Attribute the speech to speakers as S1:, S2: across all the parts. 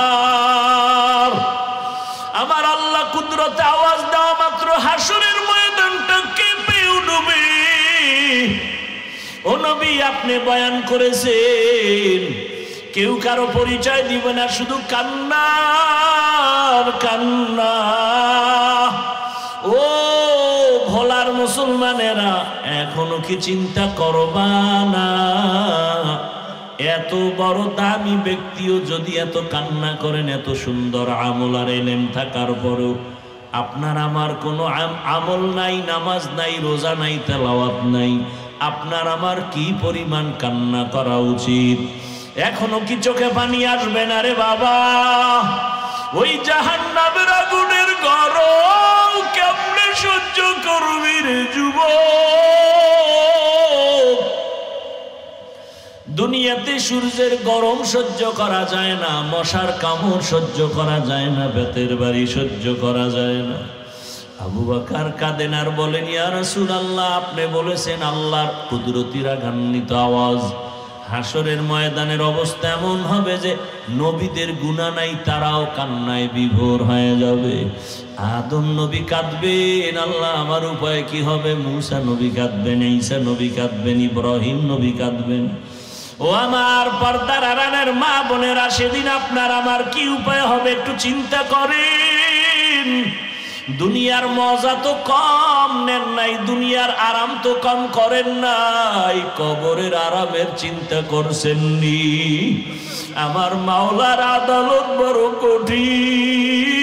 S1: আকবার। আমার আল্লাহ কুদরতে আওয়াজ দেওয়া মাত্র হাসরের ময়দানটা কেঁপে উঠবে। ও নবী, আপনি বয়ান করেছেন কেউ কারো পরিচয় দিবে না, শুধু কান্নার কান্না। ও ভোলার মুসলমানেরা, এখনো কি চিন্তা করবা না? এত বড় দামি ব্যক্তিও যদি এত কান্না করেন, এত সুন্দর আমল আর এলেম থাকার পরেও আপনার আমার কোনো আমল নাই, নামাজ নাই, রোজা নাই, তেলাওয়াত নাই, আপনার আমার কি পরিমাণ কান্না করা উচিত? এখনো কি চোখে পানি আসবে না রে বাবা? ওই জাহান্নামের আগুনের গরম কেমনে সহ্য করবি রে যুবক? দুনিয়াতে সূর্যের গরম সহ্য করা যায় না, মশার কামড় সহ্য করা যায় না, বেতের বাড়ি সহ্য করা যায় না। আবু বকর কাঁদেন আর বলেন, ইয়া রাসূলুল্লাহ, আপনি বলেছেন আল্লাহর কুদরতি রাগান্বিত আওয়াজ। হাসরের ময়দানের অবস্থা এমন হবে যে নবীদের গুনাহ নাই, তারাও কান্নায় বিভোর হয়ে যাবে। আদম নবী কাঁদবেন, আল্লাহ আমার উপায় কি হবে? মূসা নবী কাঁদবেন, ঈসা নবী কাঁদবেন, ইব্রাহিম নবী কাঁদবেন। ও আমার পর্দার আড়ালের মা বোনেরা, সেদিন আপনার আমার কি উপায় হবে একটু চিন্তা করেন। দুনিয়ার মজা তো কম নেন নাই, দুনিয়ার আরাম তো কম করেন নাই, কবরের আরামের চিন্তা করছেননি? আমার মাওলার আদালত বড় কঠিন।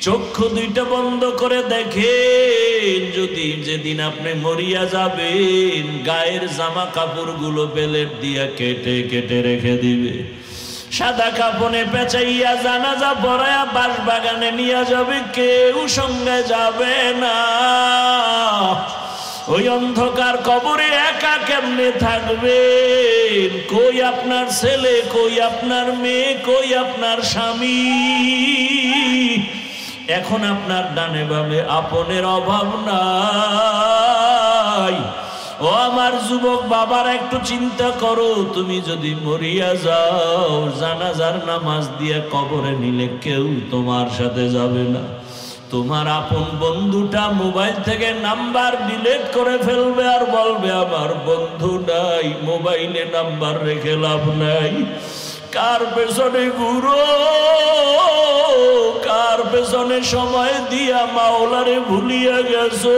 S1: চক্ষু দুইটা বন্ধ করে দেখেন, যদি যেদিন আপনি মরিয়া যাবেন, গায়ের জামা কাপড়গুলো বেলেট দিয়া কেটে কেটে রেখে দিবে, সাদা কাপড়ে পেঁচাইয়া জানাজা পড়ায়া বাঁশবাগানে নিয়ে যাবে, কেউ সঙ্গে যাবে না। ওই অন্ধকার কবরে একা কেমনে থাকবেন? কই আপনার ছেলে, কই আপনার মেয়ে, কই আপনার স্বামী? এখন আপনার ডানে বামে আপনের অভাব নাই। ও আমার যুবক বাবার, একটু চিন্তা করো, তুমি যদি মরিয়া যাও, জানাজার নামাজ দিয়ে কবরে নিলে কেউ তোমার সাথে যাবে না। তোমার আপন বন্ধুটা মোবাইল থেকে নাম্বার ডিলিট করে ফেলবে আর বলবে আমার বন্ধু নাই, মোবাইলে নাম্বার রেখে লাভ নাই। কার পেছনে ঘুরো, কার পেছনে সময় দিয়া মাওলারে ভুলিয়া গেছো?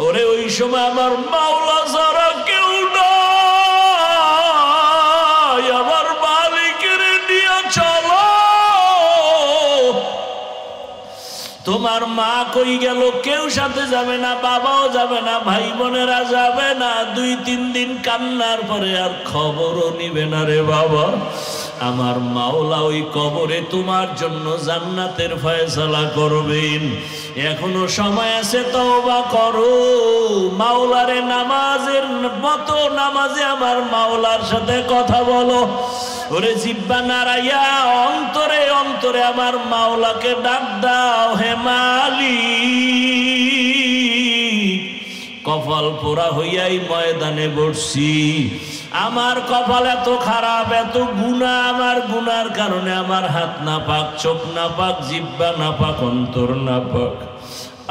S1: ওরে ওই সময় আমার মাওলা ছাড়া কেউ নাই, আমার মালিকের নিয়ে চলো। তোমার মা কই গেল? কেউ সাথে যাবে না, বাবাও যাবে না, ভাই বোনেরা যাবে না। 2-3 দিন কান্নার পরে আর খবরও নিবে না রে বাবা। আমার মাওলা ওই কবরে তোমার জন্য জান্নাতের ফয়সালা করবেন। এখনো সময় আছে, তওবা করো। মাওলারে নামাজের মতো নামাজে আমার মাওলার সাথে কথা বলো। ওরে জিব্বা নাড়াইয়া অন্তরে অন্তরে আমার মাওলাকে ডাক দাও, হে মালিক। কপাল পোড়া হইয়াই ময়দানে বসছি। আমার কপাল এত খারাপ, এত গুনাহ, আমার গুনার কারণে আমার হাত না পাক, চোখ না পাক, জিব্বা না পাক, অন্তর না পাক।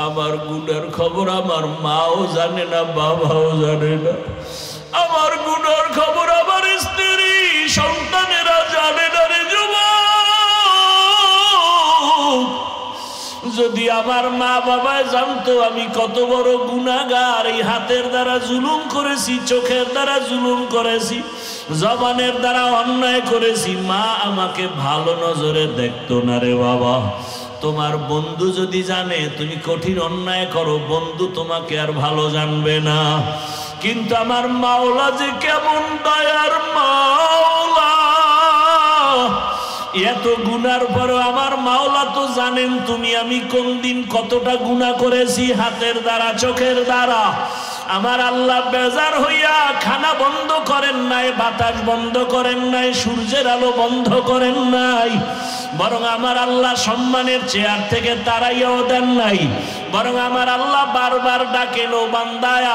S1: আমার গুনার খবর আমার মাও জানে না, বাবাও জানে না। আমার গুনার খবর আমার স্ত্রী সন্তানেরা জানে না রে যুবক। যদি আমার মা বাবা জানতো আমি কত বড় গুনাহগার, এই হাতের দ্বারা জুলুম করেছি, চোখের দ্বারা জুলুম করেছি, জবানের দ্বারা অন্যায় করেছি, মা আমাকে ভালো নজরে দেখতো না রে বাবা। তোমার বন্ধু যদি জানে তুমি কঠিন অন্যায় করো, বন্ধু তোমাকে আর ভালো জানবে না। কিন্তু আমার মাওলা যে কেমন দয়ার মাওলা, এত গুনার পরও আমার মাওলা তো জানেন তুমি আমি কোন দিন কতটা গুনাহ করেছি, হাতের দ্বারা, চোখের দ্বারা। আমার আল্লাহ বেজার হইয়া খানা বন্ধ করেন নাই, বাতাস বন্ধ করেন নাই, সূর্যের আলো বন্ধ করেন নাই, বরং আমার আল্লাহ সম্মানের চেয়ার থেকে তাড়াইয়াও দেন নাই। বরং আমার আল্লাহ বারবার ডাকেন, ও বান্দা আয়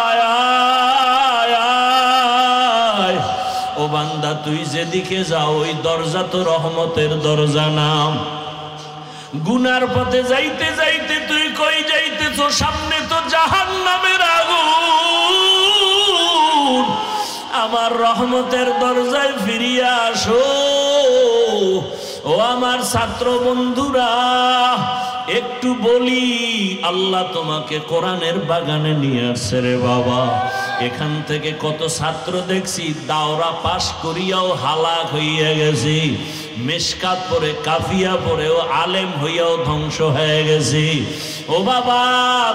S1: আয় আয়। ও বান্দা তুই যেদিকে যাও ওই দরজা তো রহমতের দরজা না। গুনার পথে যাইতে যাইতে তুই কই যাইতেছ? সামনে তো জাহান্নামের আগুন। আমার রহমতের দরজায় ফিরিয়া আসো। ও আমার ছাত্র বন্ধুরা, একটু বলি, আল্লাহ তোমাকে কোরআনের বাগানে নিয়ে আসছে রে বাবা। এখান থেকে কত ছাত্র দেখছি দাওরা পাশ করিয়াও হালাক হইয়া গেছি, মেশকাত পড়ে কাফিয়া পড়েও আলেম হইয়াও ধ্বংস হয়ে গেছি। ও বাবা,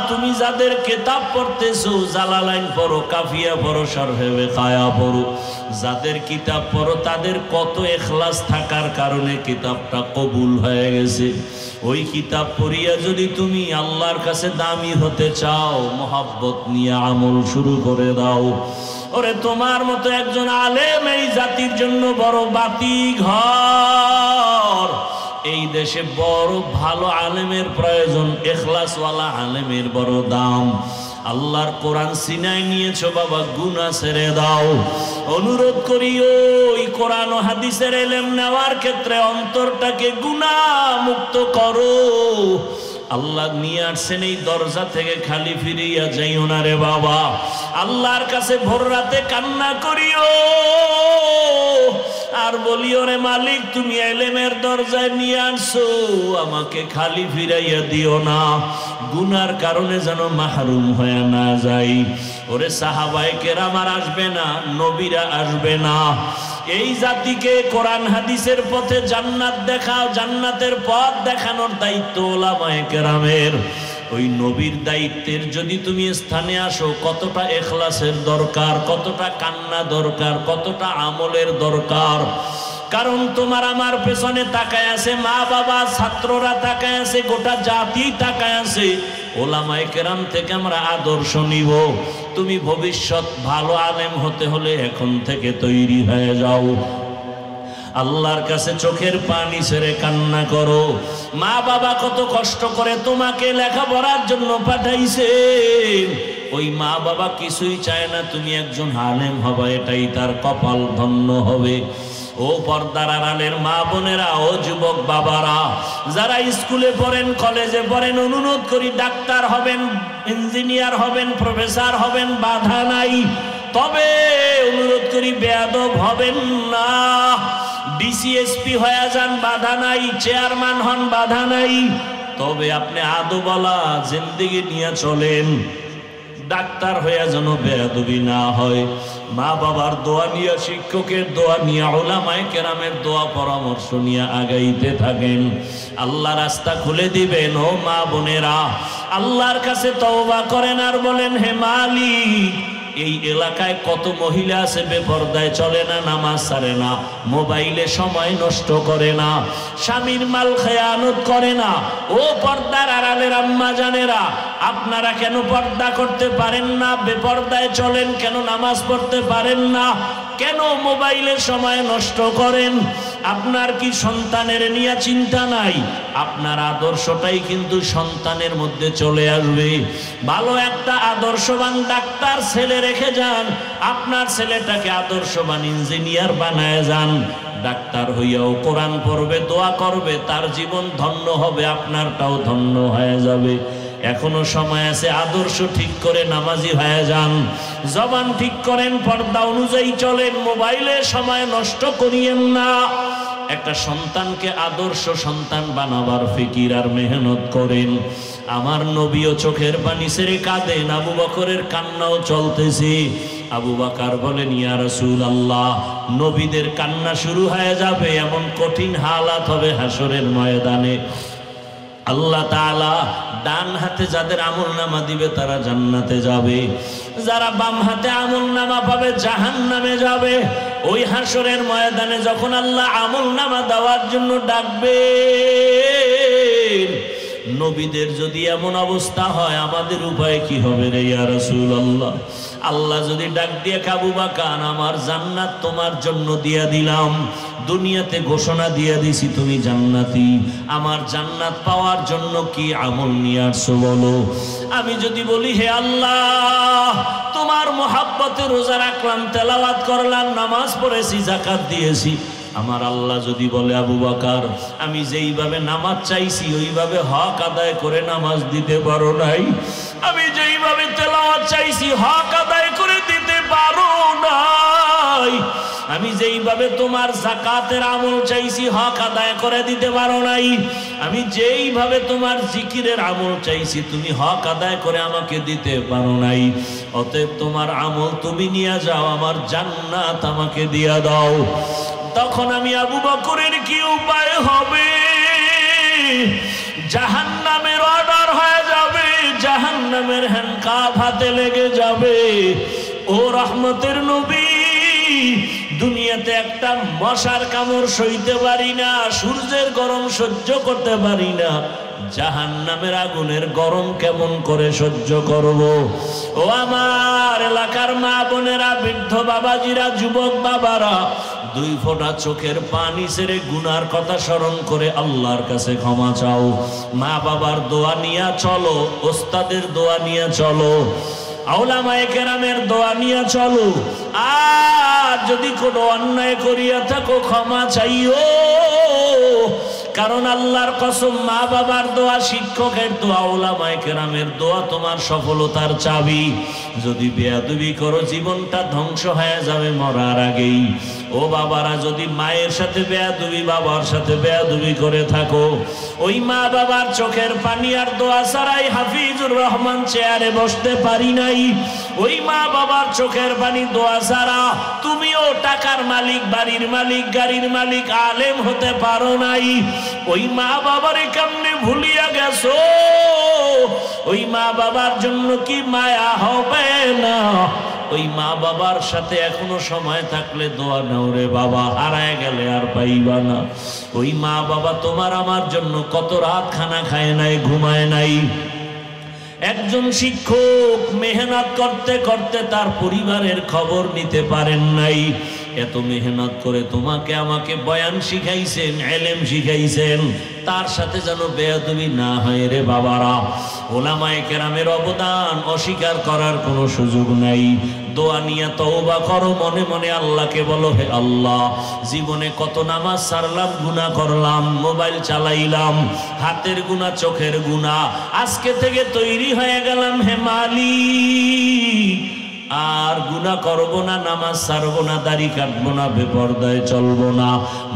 S1: তুমি যাদের কিতাব পড়তেছো, জালালাইন পড়ো, কাফিয়া পড়ো, শরহে বেকায়া পড়ো, যাদের কিতাব পড়ো তাদের কত ইখলাস থাকার কারণে কিতাবটা কবুল হয়ে গেছে। ওই কিতাব পড়িয়া যদি তুমি আল্লাহর কাছে দামি হতে চাও, মহব্বত নিয়ে আমল শুরু করে দাও। ওরে তোমার মতো একজন আলেম এই জাতির জন্য বড় বাতি ঘর। এই দেশে বড় ভালো আলেমের প্রয়োজন, ইখলাসওয়ালা আলেমের বড় দাম। আল্লাহর কোরআন সিনায় নিয়েছো বাবা, গুনাহ ছেড়ে দাও। অনুরোধ করি ওই কোরআন ও হাদিসের ইলম নেওয়ার ক্ষেত্রে অন্তরটাকে গুনাহ মুক্ত করো। আল্লাহ নিয়ে আসছেন এই দরজা থেকে খালি ফিরিয়া যাইও না রে বাবা। আল্লাহর কাছে ভোর রাতে কান্না করিও আর বলিও, রে মালিক তুমি ইলমের দরজায় নিয়ে আসছো, আমাকে খালি ফিরাইয়া দিও না, গুনার কারণে যেন মাহরুম হয়ে না যাই। ওরে সাহাবায়ে কেরাম আর আসবে না, নবীরা আসবে না। এই জাতিকে কোরআন হাদিসের পথে জান্নাত দেখাও, জান্নাতের পথ দেখানোর দায়িত্ব উলামায়ে কেরামের। ওই নবীর দায়িত্বের যদি তুমি স্থানে আসো, কতটা ইখলাসের দরকার, কতটা কান্না দরকার, কতটা আমলের দরকার। কারণ তোমার আমার পেছনে তাকায় আছে মা বাবা, ছাত্ররা তাকায় আছে, গোটা জাতি তাকায় আছে। ওলামায়ে কেরাম থেকে আমরা আদর্শ নিব। তুমি ভবিষ্যৎ ভালো আলেম হতে হলে এখন থেকে তৈরি হয়ে যাও। আল্লাহর কাছে চোখের পানি ছেড়ে কান্না করো। মা বাবা কত কষ্ট করে তোমাকে লেখাপড়ার জন্য পাঠাইছে, ওই মা বাবা কিছুই চায় না তুমি একজন আলেম হবে, এটাই তার কপাল ধন্য হবে। ও পর্দার আড়ালের মা বোনেরা, ও যুবক বাবারা, যারা স্কুলে পড়েন, কলেজে পড়েন, অনুরোধ করি ডাক্তার হবেন, ইঞ্জিনিয়ার হবেন, প্রফেসর হবেন, বাধা নাই। তবে অনুরোধ করি বেয়াদব হবেন না। ডিসিএসপি হয়ে যান, বাধা নাই। চেয়ারম্যান হন, বাধা নাই। তবে আপনি আদবওয়ালা জিন্দেগি নিয়ে চলেন। ডাক্তার হয়ে যেন বেয়াদবি না হয়। মা বাবার দোয়া নিয়ে, শিক্ষকের দোয়া নিয়ে, উলামায়ে কেরামের দোয়া পরামর্শ নিয়ে আগাইতে থাকেন। আল্লাহ রাস্তা খুলে দিবেন। ও মা বোনেরা, আল্লাহর কাছে তওবা করেন আর বলেন, হে মালিক, এই এলাকায় কত মহিলা আছে বেপরদায় চলে না, নামাজ ছাড়ে না, মোবাইলে সময় নষ্ট করে না, স্বামীর মাল খেয়ানত করে না। ও পর্দার আড়ালের আম্মা জানেরা, আপনারা কেন পর্দা করতে পারেন না? বেপরদায় চলেন কেন? নামাজ পড়তে পারেন না কেন? মোবাইলের সময় নষ্ট করেন। আপনার কি সন্তানের নিয়ে চিন্তা নাই? আপনার আদর্শটাই কিন্তু সন্তানের মধ্যে চলে আসবে। ভালো একটা আদর্শবান ডাক্তার ছেলে রেখে যান, আপনার ছেলেটাকে আদর্শবান ইঞ্জিনিয়ার বানায় যান। ডাক্তার হইয়াও কোরআন পড়বে, দোয়া করবে, তার জীবন ধন্য হবে, আপনারটাও ধন্য হয়ে যাবে। এখনো সময় আছে, আদর্শ ঠিক করে নামাজি হয়ে যান, জবান ঠিক করেন, পর্দা অনুযায়ী চলেন, মোবাইলে সময় নষ্ট করিয়েন না। একটা সন্তানকে আদর্শ সন্তান বানাবার ফিকির আর মেহনত করেন। আমার নবীও চোখের পানি ছেড়ে কাঁদেন, আবু বকরের কান্নাও চলতেছে। আবু বকর বলেন, ইয়া রাসূলুল্লাহ, নবীদের কান্না শুরু হয়ে যাবে, এমন কঠিন হালাত হবে হাসরের ময়দানে। আল্লাহ তাআলা ডান হাতে যাদের আমলনামা দিবে তারা জান্নাতে যাবে, যারা বাম হাতে আমলনামা পাবে জাহান্নামে যাবে। ওই হাসরের ময়দানে যখন আল্লাহ আমলনামা দেওয়ার জন্য ডাকবে, নবীদের যদি এমন অবস্থা হয়, আমাদের উপায় কি হবে রে ইয়া রাসূলুল্লাহ? আল্লাহ যদি ডাক দিয়ে আবু বকর আমার জান্নাত তোমার জন্য দিয়া দিলাম, দুনিয়াতে ঘোষণা দিয়ে দিছি তুমি জান্নাতি, আমার জান্নাত পাওয়ার জন্য কি আমল নিয়ে আসছো বলো। আমি যদি বলি হে আল্লাহ তোমার মহাব্বতে রোজা রাখলাম, তেলাওয়াত করলাম, নামাজ পড়েছি, যাকাত দিয়েছি, আমার আল্লাহ যদি বলে আবু বকর আমি যেইভাবে নামাজ চাইছি ওইভাবে হক আদায় করে নামাজ দিতে পারো নাই, আমি যেইভাবে তেলাওয়াত চাইছি হক আদায় করে দিতে পারো নাই, আমি যেইভাবে তোমার যাকাতের আমল চাইছি হক আদায় করে দিতে পারো নাই, আমি যেইভাবে তোমার জিকিরের আমল চাইছি তুমি হক আদায় করে আমাকে দিতে পারো নাই, অতএব তোমার আমল তুমি নিয়ে যাও, আমার জান্নাত আমাকে দিয়া দাও। তখন আমি আবু বকরের কি উপায় হবে? জাহান্নামের অর্ডার হয়ে যাবে, জাহান্নামের হ্যান্ডকাপ হাতে লেগে যাবে। ও রহমতের নবী, দুনিয়াতে একটা মশার কামড় সইতে পারি না, সূর্যের গরম সহ্য করতে পারি না, জাহান্নামের আগুনের গরম কেমন করে সহ্য করব? ও আমার এলাকার মা বোনেরা, বৃদ্ধ বাবাজিরা, যুবক বাবারা, দুই ফোঁটা চোখের পানি ছেড়ে গুনার কথা স্মরণ করে আল্লাহর কাছে ক্ষমা চাও। মা বাবার দোয়া নিয়ে চলো, ওস্তাদের দোয়া নিয়ে চলো, আউলামায়ে কেরামের দোয়া নিয়ে চলো। আর যদি কোনো অন্যায় করিয়া থাকো ক্ষমা চাইও, কারণ আল্লাহর কসম মা বাবার দোয়া, শিক্ষকের দোয়া, উলামায়ে কেরামের দোয়া তোমার সফলতার চাবি। যদি বেয়াদবি করো জীবনটা ধ্বংস হয়ে যাবে মরার আগেই। ও বাবারা, যদি মায়ের সাথে বেয়াদবি, বাবার সাথে বেয়াদবি করে থাকো, ওই মা বাবার চোখের পানি আর দোয়া ছাড়াই হাফিজুর রহমান চেয়ারে বসতে পারি নাই, ওই মা বাবার চোখের পানি দোয়া ছাড়া তুমিও টাকার মালিক, বাড়ির মালিক, গাড়ির মালিক, আলেম হতে পারো নাই। ওই মা বাবারে কেমনে ভুলিয়া গেছো? ওই মা বাবার জন্য কি মায়া হবে না? ওই মা বাবার সাথে এখনো সময় থাকলে দোয়া নাও রে বাবা, হারায় গেলে আর পাইবা না। ওই মা বাবা তোমার আমার জন্য কত রাত খানা খায় নাই, ঘুমায় নাই। একজন শিক্ষক মেহনত করতে করতে তার পরিবারের খবর নিতে পারেন নাই। এত মেহনত করে তোমাকে আমাকে বয়ান শিখাইছেন, ইলম শিখাইছেন, তার সাথে যেন বেয়াদবি না হয় রে বাবারা। উলামায়ে কেরামের অবদান অস্বীকার করার কোনো সুযোগ নাই। দোয়া নিয়ে তওবা করো, মনে মনে আল্লাহকে বলো হে আল্লাহ, জীবনে কত নামাজ ছাড়লাম, গুনাহ করলাম, মোবাইল চালাইলাম, হাতের গুনাহ, চোখের গুনাহ, আজকে থেকে তৈরি হয়ে গেলাম হে মালিক, আর গুনাহ করব না, নামাজ ছাড়বো না, দাড়ি কাটবো না, বেপরদায় চলবো না।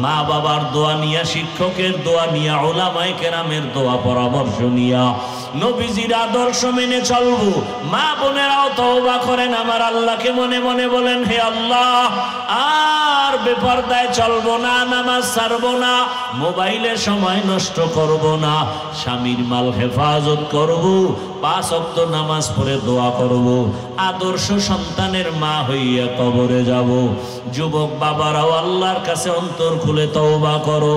S1: মা বাবার দোয়া নিয়া, শিক্ষকের দোয়া নিয়া, উলামায়ে কেরামের দোয়া পরামর্শ নিয়া নবীজির আদর্শ মেনে চলবো। মা বোনেরাও তওবা করেন, আমার আল্লাহকে মনে মনে বলেন হে আল্লাহ, আর বেপরদায় চলবো না, নামাজ ছাড়বো না, মোবাইলে সময় নষ্ট করব না, স্বামীর মাল হেফাজত করব, 5 ওয়াক্ত নামাজ পড়ে দোয়া করব, আদর্শ সন্তানের মা হইয়া কবরে যাব। যুবক বাবারাও আল্লাহর কাছে অন্তর খুলে তওবা করো,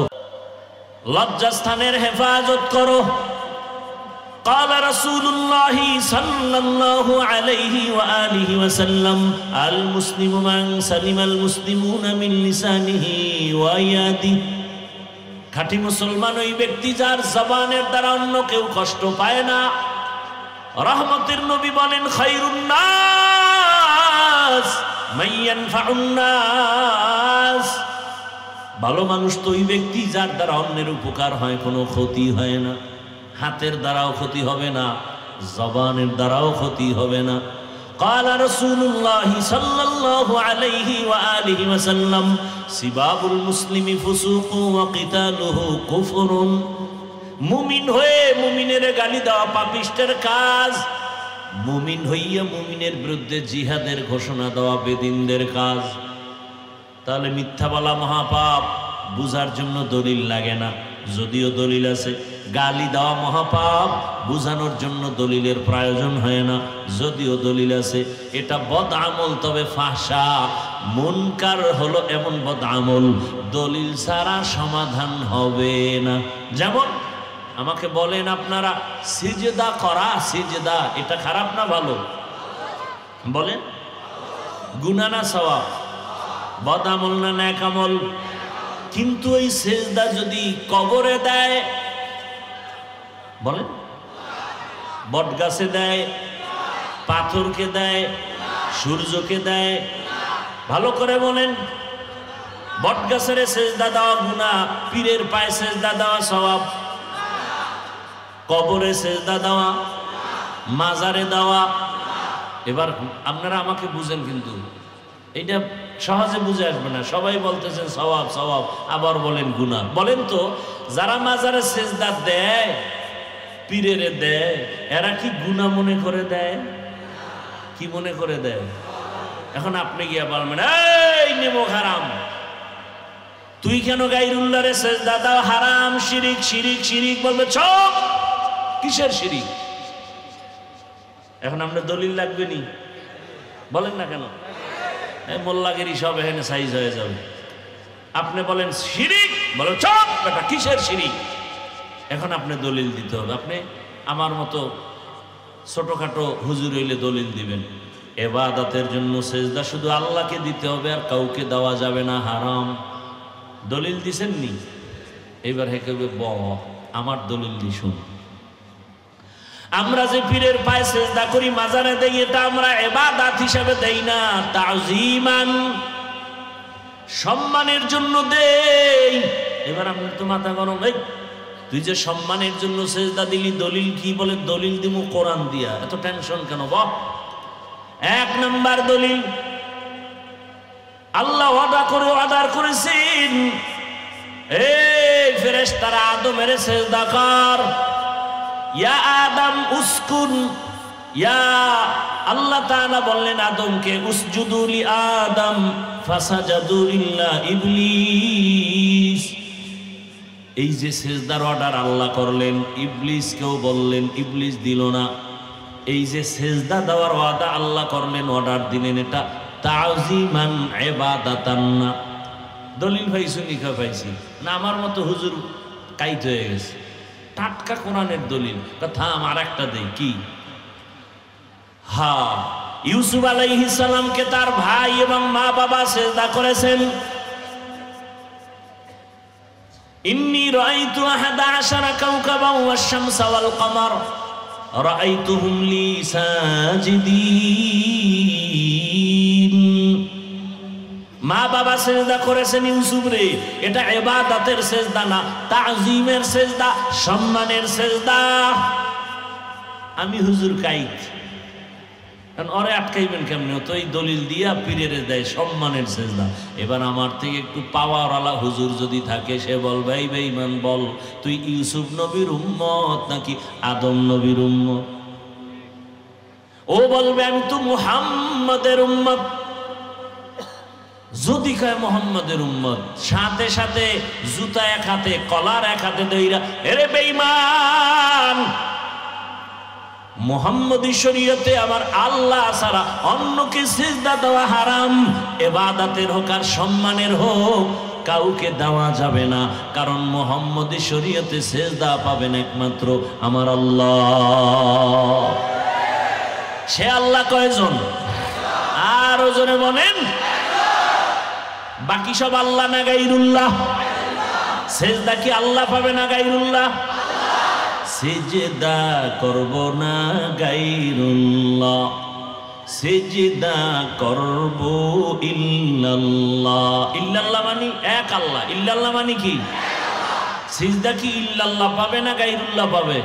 S1: লজ্জাস্থানের হেফাজত করো। قال رسول الله صلى الله عليه وآله وسلم المسلم من سلم المسلمون من لسانه ويده। খাঁটি মুসলমান ওই ব্যক্তি যার জবানের দ্বারা অন্য কেউ কষ্ট পায় না। রহমতের নবী বলেন খায়রুন নাস মান ইয়ানফাউন নাস। ভালো মানুষ তো ওই ব্যক্তি যার দ্বারা অন্যের উপকার হয়, কোনো ক্ষতি হয় না। হাতের দ্বারাও ক্ষতি হবে না, জবানের দ্বারাও ক্ষতি হবে না। قال رسول الله صلى الله عليه وآله وسلم سباب المسلم فسوق وقتاله كفر। মুমিন হয়ে মুমিনের গালি দেওয়া পাপিষ্টের কাজ, মুমিন হইয়া মুমিনের বিরুদ্ধে জিহাদের ঘোষণা দেওয়া বেদিনদের কাজ। তাহলে মিথ্যা বলা মহাপাপ, বুঝার জন্য দলিল লাগে না, যদিও দলিল আছে। গালি দেওয়া মহাপাপ, বুঝানোর জন্য দলিলের প্রয়োজন হয় না, যদিও দলিল আছে। এটা বদ আমল, তবে ফাহশা মুনকার হলো এমন বদ আমল দলিল ছাড়া সমাধান হবে না। যেমন আমাকে বলেন আপনারা, সিজদা করা, সিজদা এটা খারাপ না ভালো? বলেন গুনাহ না সওয়াব? বদ আমল না নেক আমল? কিন্তু এই সেজদা যদি কবরে দেয়, বলেন, বট গাছে দেয়, পাথরকে দেয়, সূর্যকে দেয়, ভালো করে বলেন। বট গাছের সেজদা দেওয়া গুনাহ, পীরের পায়ে সেজদা দেওয়া সওয়াব। কবরে সেজদা দেওয়া, মাজারে দেওয়া। এবার আপনারা আমাকে বুঝেন, কিন্তু এইটা সহজে বুঝে আসবে না। সবাই বলতেছেন সওয়াব সওয়াব, আবার বলেন গুনাহ। বলেন তো, যারা মাজারে সেজদা দেয়, পীরেরে দেয়, এরা কি গুনাহ মনে করে দেয়? কি মনে করে দেয়? এখন আপনি গিয়া বলবেন, এই নেমো হারাম, তুই কেন গায়রুল্লাহরে সেজদা দাও? হারাম, শিরিক শিরিক শিরিক। বলবে চুপ, কিসের শিরিক? এখন আপনার দলিল লাগবে নি? বলেন না কেন? মোল্লাগিরি সব এখানে সাইজ হয়ে যাবে। আপনি বলেন শিরিক, বলে চুপ বেটা, কিসের শিরিক? এখন আপনি দলিল দিতে হবে। আপনি আমার মতো ছোটখাটো হুজুর হইলে দলিল দিবেন। ইবাদতের জন্য সেজদা শুধু আল্লাহকে দিতে হবে, আর কাউকে দেওয়া যাবে না, হারাম। দলিল দিছেন নি? এবার হেকবে আমার দলিল দি শুন। আমরা যে পীরের পায়ে সেজদা করি, মাজারে দেই, এটা আমরা ইবাদত হিসেবে দেই না, তাজিমান, সম্মানের জন্য দেই। এবার আপনার তো মাথা গরম, এই তুই যে সম্মানের জন্য সেজদা দিলি, দলিল কি? বলে দলিল দিমু কোরআন দিয়া। এত টেনশন কেন? এক নাম্বার দলিল, আল্লাহ অর্ডার করেছেন, এই ফেরেশতারা আদমের সেজদা কর। ইয়া আদম উসকুন, ইয়া আল্লাহ তাআলা বললেন আদমকে, উসজুদু লি আদম ফাসাজাদু ইল্লা ইবলিস। এই যে সেজদার অর্ডার আল্লাহ করলেন, ইবলিসকেও বললেন, ইবলিস দিল না। এই যে সেজদা দেওয়ার ওয়াদা আল্লাহ করলেন, অর্ডার দিলেন, এটা তাজিমান ইবাদাতান না। দলিল পাইছি নিখা পাইছি না? আমার মতো হুজুর কাইট হয়ে গেছে। টাটকা কোরআনের দলিল। কথা আমার একটা দেই কি? হ্যাঁ, ইউসুফ আলাইহিস সালামকে তার ভাই এবং মা বাবা সেজদা করেছেন। ইন্নী রাআইতু আহাদা আশারা কাওকাবান ওয়াশ-শামসা ওয়াল কমার রাআইতুহুম লি সাজিদিন। মা বাবা সেজদা করেছেন ইউসুফ রে, এটা ইবাদতের সেজদা না, তাজিমের সেজদা, সম্মানের সেজদা। আমি হুজুর কাইত, কারণ ওরে আটকাইবেন কেমনে? তো এই দলিল দিয়া পীরের দেয় সম্মানের সেজদা। এবার আমার থেকে একটু পাওয়ারওয়ালা হুজুর যদি থাকে, সে বলবে, এই বেঈমান, বল তুই ইউসুফ নবীর উম্মত নাকি আদম নবীর উম্মত? ও বলবে আমি তো মুহাম্মাদের উম্মত। যদি কয় মুহাম্মাদের উম্মত, সাথে সাথে জুতা এক হাতে, কলার এক হাতে দইরা, এরে বেঈমান, মুহাম্মদী শরীয়তে আমার আল্লাহ ছাড়া অন্যকে সিজদা দেওয়া হারাম। ইবাদতের হোক আর সম্মানের হোক, কাউকে দেওয়া যাবে না, কারণ মুহাম্মদী শরীয়তে সিজদা পাবেন একমাত্র আমার আল্লাহ। সে আল্লাহ কয়জন? আর ওজনে বলেন, বাকি সব আল্লাহ না গায়রুল্লাহ? সিজদা কি আল্লাহ পাবে না গায়রুল্লাহ? সিজদা করব না গায়রুল্লাহ, সিজদা করব ইল্লাল্লাহ। ইল্লাল্লাহ মানে এক আল্লাহ, ইল্লাল্লাহ মানে কি? সিজদা কি ইল্লাল্লাহ পাবে না গায়রুল্লাহ পাবে?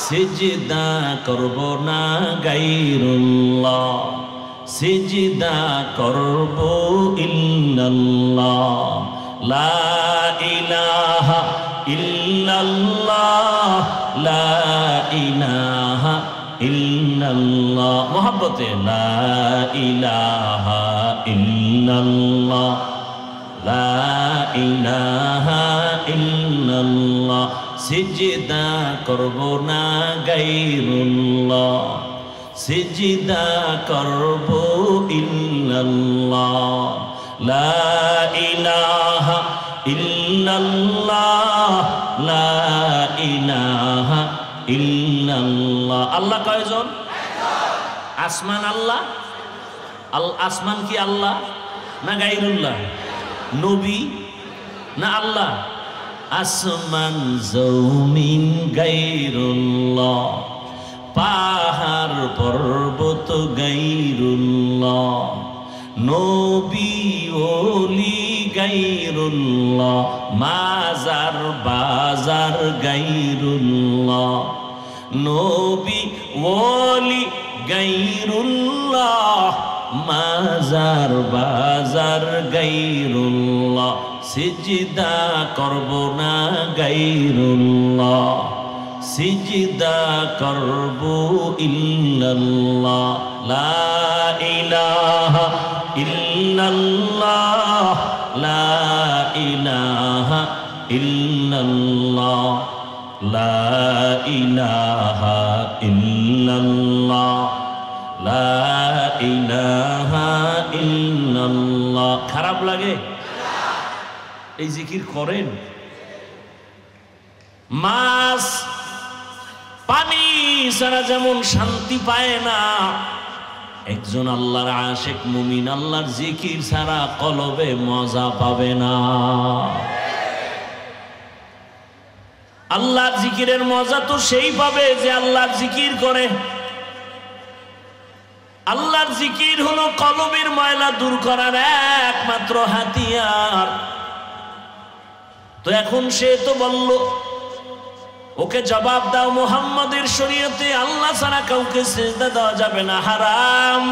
S1: সিজদা করব না গায়রুল্লাহ, সিজদা করব ইল্লাল্লাহ। লা ইলাহা ইল্লাল্লাহ, লা ইলাহা ইল্লাল্লাহ। মোহাব্বতে লা ইলাহা ইল্লাল্লাহ, লা ইলাহা ইল্লাল্লাহ। সিজদা করব না গায়রুল্লাহ, সিজদা করব ইল্লাল্লাহ। লা ইলাহা ইল্লাল্লাহ, লা ইলাহা ইল্লাল্লাহ। আল্লাহ কয়জন? আসমান আল্লাহ, আসমান কি আল্লাহ না গায়রুল্লাহ? নবী না আল্লাহ? আসমান জমিন গায়রুল্লাহ, পাহাড় পর্বত গায়রুল্লাহ, নবী ওলি গায়রুল্লাহ, মাজার বাজার গায়রুল্লাহ, নবী ওলি গায়রুল্লাহ, মাজার বাজার গায়রুল্লাহ, সিজদা করব না গায়রুল্লাহ, সিজদা করব ইল্লাল্লাহ, লা ইলাহা ইল্লাল্লাহ, লা ইলাহা ইল্লাল্লাহ, লা ইলাহা ইল্লাল্লাহ, লা ইলাহা ইল্লাল্লাহ। খারাপ লাগে? এই জিকির করেন। মাছ পানি ছাড়া যেমন শান্তি পায় না, একজন আল্লাহর আশিক মুমিন আল্লাহর জিকির ছাড়া কলবে মজা পাবে না। আল্লাহর জিকিরের মজা তো সেই পাবে যে আল্লাহর জিকির করে। আল্লাহর জিকির হলো কলবের ময়লা দূর করার একমাত্র হাতিয়ার। তো এখন সে তো বলল, ওকে জবাব দাও, মুহাম্মাদের শরীয়তে আল্লাহ ছাড়া কাউকে সিজদা দেওয়া যাবে না, হারাম।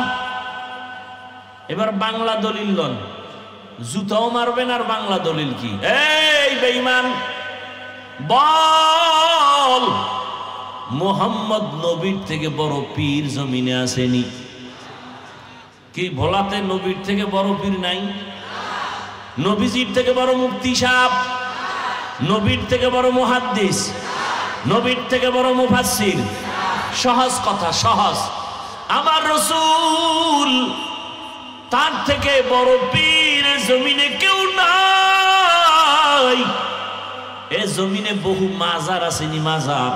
S1: এবার বাংলা দলিল লন, জুতাও মারবেন আর বাংলা দলিল কি? এই বেঈমান, বল মুহাম্মদ নবীর থেকে বড় পীর জমিনে আসেনি? কি ভোলাতে নবীর থেকে বড় পীর নাই? নবীজির থেকে বড় মুফতি সাহেব, নবীর থেকে বড় মুহাদ্দিস, নবীর থেকে বড় মুফাসসির? সহজ কথা, সহজ। আমার রাসূল তার থেকে বড় পীর জমিনে কেউ নাই। এ জমিনে বহু মাজার আসেনি, মাজার।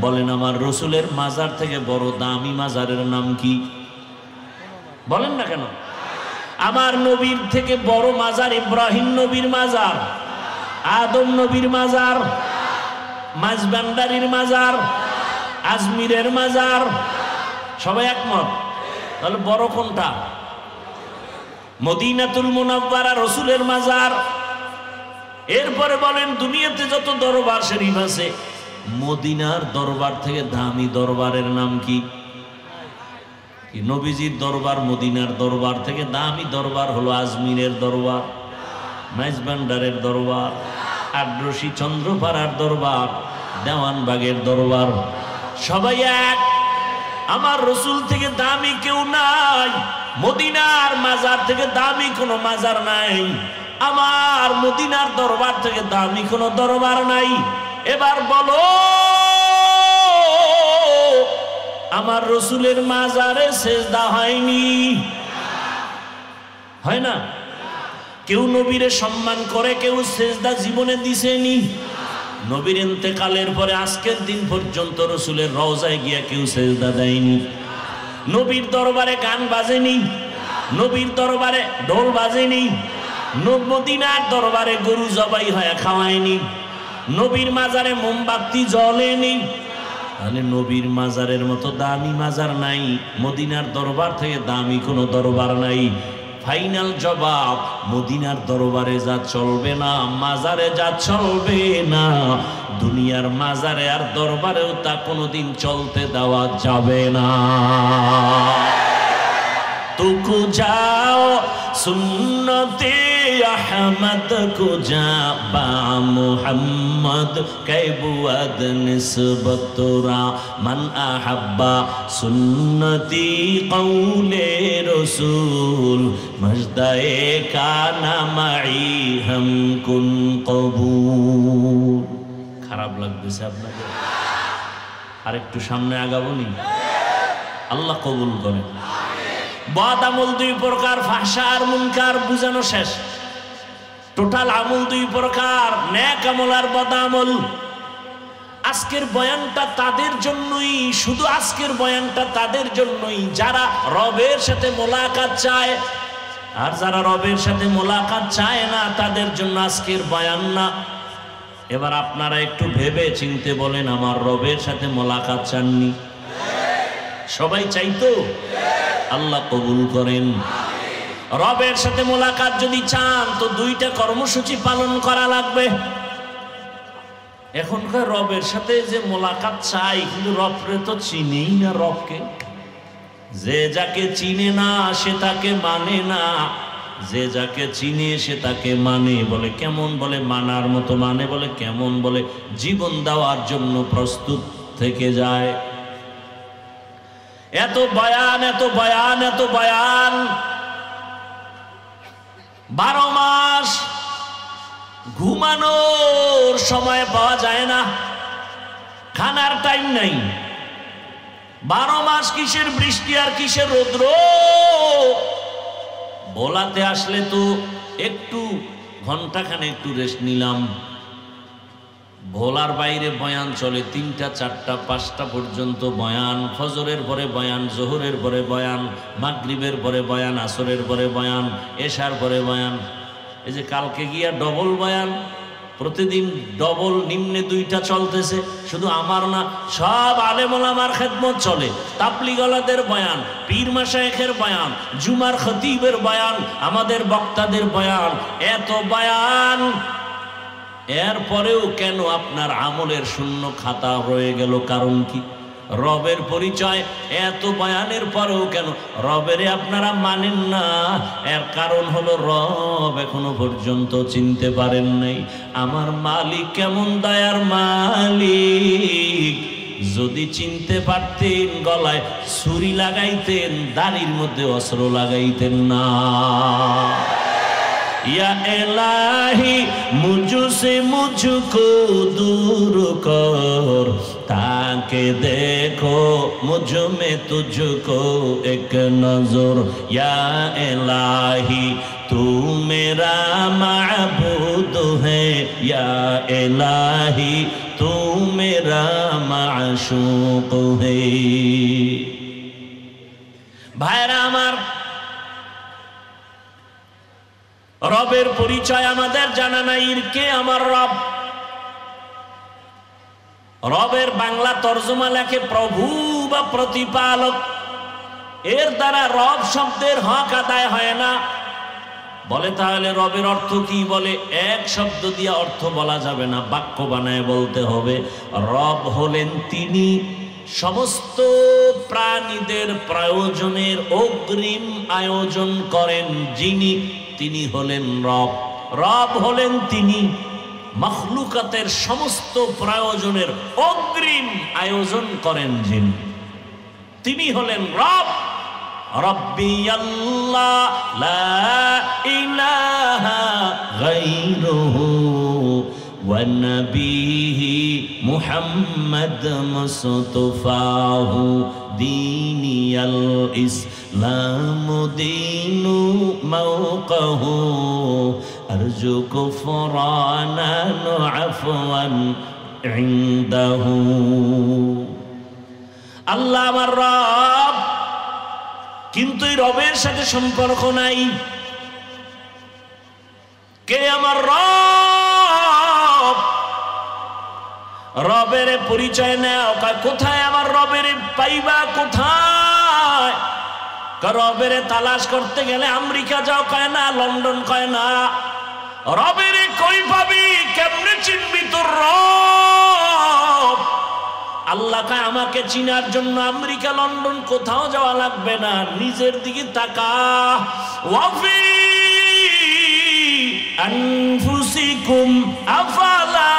S1: বলেন আমার রাসূলের মাজার থেকে বড় দামি মাজারের নাম কি? বলেন না কেন? আমার নবীর থেকে বড় মাজার ইব্রাহিম নবীর মাজার, আদম নবীর মাজার, মাঝবান্ডারির মাজার, আজমিরের মাজার। সবাই একমত? তাহলে বড় কোনটা? মদিনাতুল মুনাওয়ারা রাসূলের মাজার। এরপরে বলেন দুনিয়াতে যত দরবার শরীফ আছে, মদিনার দরবার থেকে দামি দরবারের নাম কি? নবীজির দরবার মদিনার দরবার থেকে দামি দরবার হলো আজমিরের দরবার, মাইজবান্ডারের দরবার, আদ্রসী চন্দ্রপাড়ার দরবার, দেওয়ানবাগের দরবার। সবাই এক। আমার রাসূল থেকে দামি কেউ নাই, মদিনার মাজার থেকে দামি কোনো মাজার নাই, আমার মদিনার দরবার থেকে দামি কোনো দরবার নাই। এবার বলো, আমার রাসূলের মাজারে সেজদা হয়নি? হয় না? কেউ নবীরে সম্মান করে, কেউ সেজদা জীবনে দিছেনি? নবীর ইন্তেকালের পরে আজকের দিন পর্যন্ত রাসূলের রওজায় গিয়া কেউ সেজদা দেয়নি। নবীর দরবারে গান বাজেনি, নবীর দরবারে ঢোল বাজেনি, মদিনার দরবারে গরু জবাই হয়ে খাওয়ায়নি, নবীর মাজারে মোমবাতি জ্বলেনি। তাহলে নবীর মাজারের মতো দামি মাজার নাই, মদিনার দরবার থেকে দামি কোনো দরবার নাই। ফাইনাল জবাব, মদিনার দরবারে যা চলবে না, মাজারে যা চলবে না, দুনিয়ার মাজারে আর দরবারেও তা কোনোদিন চলতে দেওয়া যাবে না। তুকু যাও সুন্নতে আহমদ কো যা বা মুহাম্মদ কাইবুয়াদ নিসবতরা মান আহাব্বা সুন্নতি কওলে রাসূল মজদায়ে কানা মাই হাম কুন কবুল। খারাপ লাগতেছে আপনাদের? আরেকটু সামনে আগাবনি? আল্লাহ কবুল করেন। বদ আমল দুই প্রকার, ফাহশা আর মুনকার, বুঝানো শেষ। টোটাল আমল দুই প্রকার, নেক আমল আর বদ আমল। আজকের বয়ানটা তাদের জন্যই, শুধু আজকের বয়ানটা তাদের জন্যই যারা রবের সাথে মোলাকাত চায়। আর যারা রবের সাথে মোলাকাত চায় না তাদের জন্য আজকের বয়ান না। এবার আপনারা একটু ভেবে চিনতে বলেন, আমার রবের সাথে মোলাকাত চাননি? সবাই চাইতো? আল্লাহ কবুল করেন। রবের সাথে মোলাকাত যদি চান তো দুইটা কর্মসূচি পালন করা লাগবে। এখনকার রবের সাথে যে মোলাকাত চাই, কিন্তু রবরে তো চিনেই না। রবকে যে যাকে চিনে না সে তাকে মানে না, যে যাকে চিনে সে তাকে মানে। বলে কেমন? বলে মানার মতো মানে। বলে কেমন? বলে জীবন দেওয়ার জন্য প্রস্তুত থেকে যায়। এত বয়ান, এত বয়ান, এত বয়ান, 12 মাস ঘুমানোর সময় পাওয়া যায় না, খানার টাইম নাই। 12 মাস কিসের বৃষ্টি আর কিসের রৌদ্র। বলাতে আসলে তো একটু ঘন্টাখানে একটু রেস্ট নিলাম। ভোলার বাইরে বয়ান চলে 3টা 4টা 5টা পর্যন্ত বয়ান। ফজরের পরে বয়ান, জোহরের পরে বয়ান, মাগরিবের পরে বয়ান, আসরের পরে বয়ান, এশার পরে বয়ান। এই যে কালকে গিয়া ডবল বয়ান, প্রতিদিন ডবল, নিম্নে 2টা চলতেছে। শুধু আমার না, সব আলেম ওলামার খেদমত চলে। তাবলীগওয়ালাদের বয়ান, পীর মাশায়েখের বয়ান, জুমার খতিবের বয়ান, আমাদের বক্তাদের বয়ান, এত বয়ান। এরপরেও কেন আপনার আমলের শূন্য খাতা রয়ে গেল? কারণ কি? রবের পরিচয়। এত বয়ানের পরেও কেন রবেরে আপনারা মানেন না? এর কারণ হলো রব এখনো পর্যন্ত চিনতে পারেন নাই। আমার মালিক কেমন দয়ার মালিক। যদি চিনতে পারতেন গলায় ছুরি লাগাইতেন, দাড়ির মধ্যে অস্ত্র লাগাইতেন না। या इलाही मुझसे मुझको दूर कर, ताकि देखो मुझ में तुझको एक नजर। या इलाही तू मेरा माबूद है, या इलाही तू मेरा माशूक है। भाईरा আমার, রবের পরিচয় আমাদের জানা নাই। কে আমার রব? রবের বাংলা তরজমা লেখে প্রভু বা প্রতিপালক। এর দ্বারা রব শব্দের হক আদায় হয় না। বলে তাহলে রবের অর্থ কি? বলে এক শব্দ দিয়ে অর্থ বলা যাবে না, বাক্য বানায় বলতে হবে। রব হলেন তিনি সমস্ত প্রাণীদের প্রয়োজনের অগ্রিম আয়োজন করেন যিনি, তিনি হলেন রব। রব হলেন তিনি মখলুকাতের সমস্ত প্রয়োজনের অগ্রিম আয়োজন করেন যিনি, তিনি হলেন রব। রব্বি আল্লাহ লা ইলাহা গায়রুহু ওয়া নবিহি মুহাম্মদ মুস্তাফাহু দীনিয়াল ইসলাম দীনু মাওকাহু আরজু কুফরানান আফওয়ান ইনদাহু। আল্লাহ আমার রব, কিন্তু এই রবের সাথে সম্পর্ক নাই। কে আমার রব? রবের পরিচয় নাও। কোথায় আমার রবের পাইবা? কোথায়? রবের তালাশ করতে গেলে আমেরিকা যাও কয় না, লন্ডন কয় না। রবের কই পাবি? কেমনে চিনবি তোর রব? আল্লাহ কয় আমাকে চিনার জন্য আমেরিকা লন্ডন কোথাও যাওয়া লাগবে না, নিজের দিকে তাকা। ওয়াফি আনফুসিকুম আফালা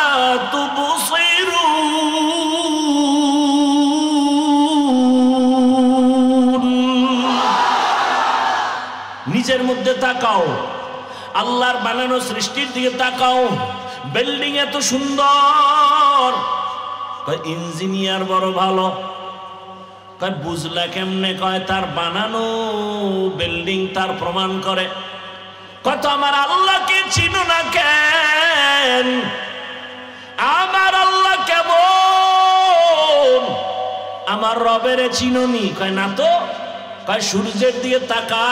S1: তুবসিরুন। নিজের মধ্যে তাকাও, আল্লাহর বানানো সৃষ্টির দিকে তাকাও। বিল্ডিং এত সুন্দর, ইঞ্জিনিয়ার বড় ভালো। কয় বুঝলা কেমনে? কয় তার বানানো বিল্ডিং তার প্রমাণ করে। কত আমার আল্লাহকে চিনো না কেন? আমার আল্লাহ কেমন? আমার রবের চিননি? কয় না তো। কয় সূর্যের দিকে তাকা,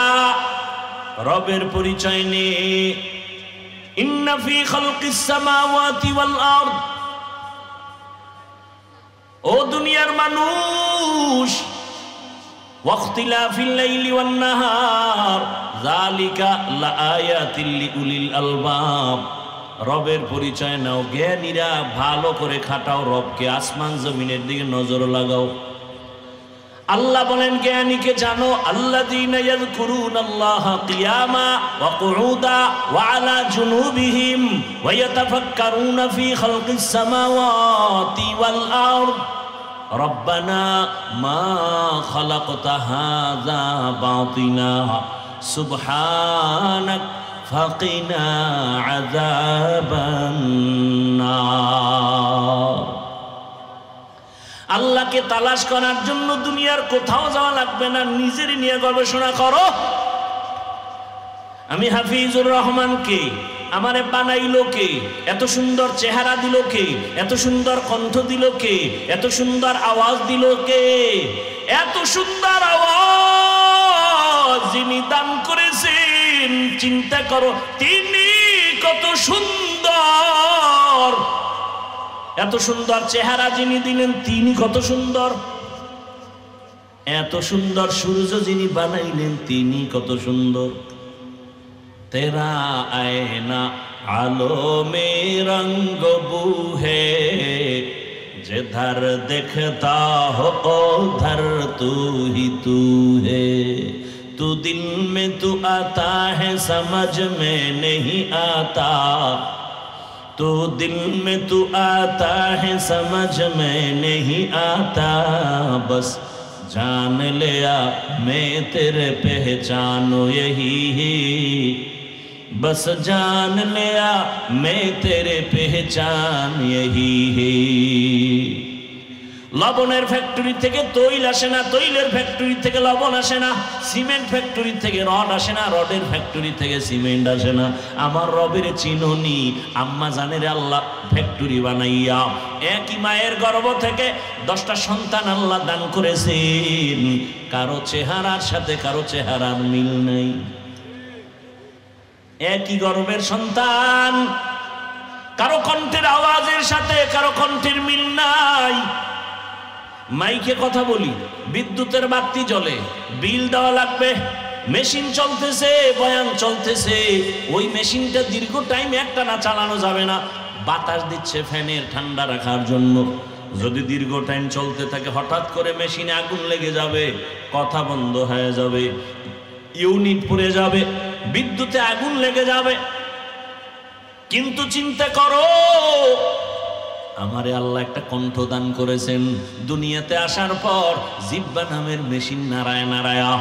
S1: রবের পরিচয় নে। ইন্না ফি খালকিস সামাওয়াতি ওয়াল আরদ, ও দুনিয়ার মানুষ, ওয়াখতিলাফিল লাইলি ওয়ান নাহার যালিকা লাআয়াতিল লিউলিল আলবাব। রবের পরিচয় নাও, জ্ঞানীরা ভালো করে খাটাও রবকে, আসমান জমিনের দিকে নজর লাগাও। আল্লাহ বলেন জ্ঞানীকে জানো, আল্লাযীনা ইয়াযকুরুনাল্লাহা কিয়ামা ওয়া কুউদা ওয়া আলা জুনুবিহিম ওয়া ইয়াতাফাক্কারুনা ফি খালকিস সামাওয়াতি ওয়াল আরদ রব্বানা মা খালাকতা হাযা বাতিলা সুবহানাক ফাকিনা আযাবান নার। আল্লাহকে তালাশ করার জন্য দুনিয়ার কোথাও যাওয়া লাগবে না, নিজের নিয়ে গবেষণা করো। আমি হাফিজুর রহমানকে আমারে বানাইলো কে? এত সুন্দর চেহারা দিল কে? এত সুন্দর কণ্ঠ দিল কে? এত সুন্দর আওয়াজ দিল কে? এত সুন্দর আওয়াজ যিনি দান করেছেন, চিন্তা করো তিনি কত সুন্দর। এত সুন্দর চেহারা যিনি দিলেন তিনি কত সুন্দর। এত সুন্দর সূর্য যিনি বানাইলেন তিনি কত সুন্দর। তেরা আয়না আলো মে রঙ্গ বুহে, जिधर देखता हो उधर तू ही तू है। तू दिल में तू आता है समझ में नहीं आता, तू दिल में तू आता है समझ में नहीं आता। बस जान लिया मैं तेरे पहचानो यही है, बस जान लिया मैं तेरे पहचान यही है। লবণের ফ্যাক্টরি থেকে তৈল আসে না, তৈলের ফ্যাক্টরি থেকে লবণ আসে না, সিমেন্ট ফ্যাক্টরি থেকে রড আসে না, রডের ফ্যাক্টরি থেকে সিমেন্ট আসে না। আমার রবের চিননি? আম্মা জানের আল্লাহ ফ্যাক্টরি বানাইয়া একই মায়ের গর্ভ থেকে 10টা সন্তান আল্লাহ দান করেছেন। কারো চেহারার সাথে কারো চেহারার মিল নাই। একই গর্ভের সন্তান, কারো কণ্ঠের আওয়াজের সাথে কারো কণ্ঠের মিল নাই। মাইকে কথা বলি, বিদ্যুতের বাতি জ্বলে, বিল দেওয়া লাগবে, মেশিন চলতেছে, বয়ান চলতেছে, ওই মেশিনটা দীর্ঘ টাইম একটা না চালানো যাবে না, বাতাস দিচ্ছে ফ্যানের ঠান্ডা রাখার জন্য। যদি দীর্ঘ টাইম চলতে থাকে হঠাৎ করে মেশিনে আগুন লেগে যাবে, কথা বন্ধ হয়ে যাবে, ইউনিট পুড়ে যাবে, বিদ্যুতে আগুন লেগে যাবে। কিন্তু চিন্তা করো, আমারে আল্লাহ একটা কণ্ঠ দান করেছেন। দুনিয়াতে আসার পর জিহ্বা নামের মেশিন নাড়ায় নাড়ায়া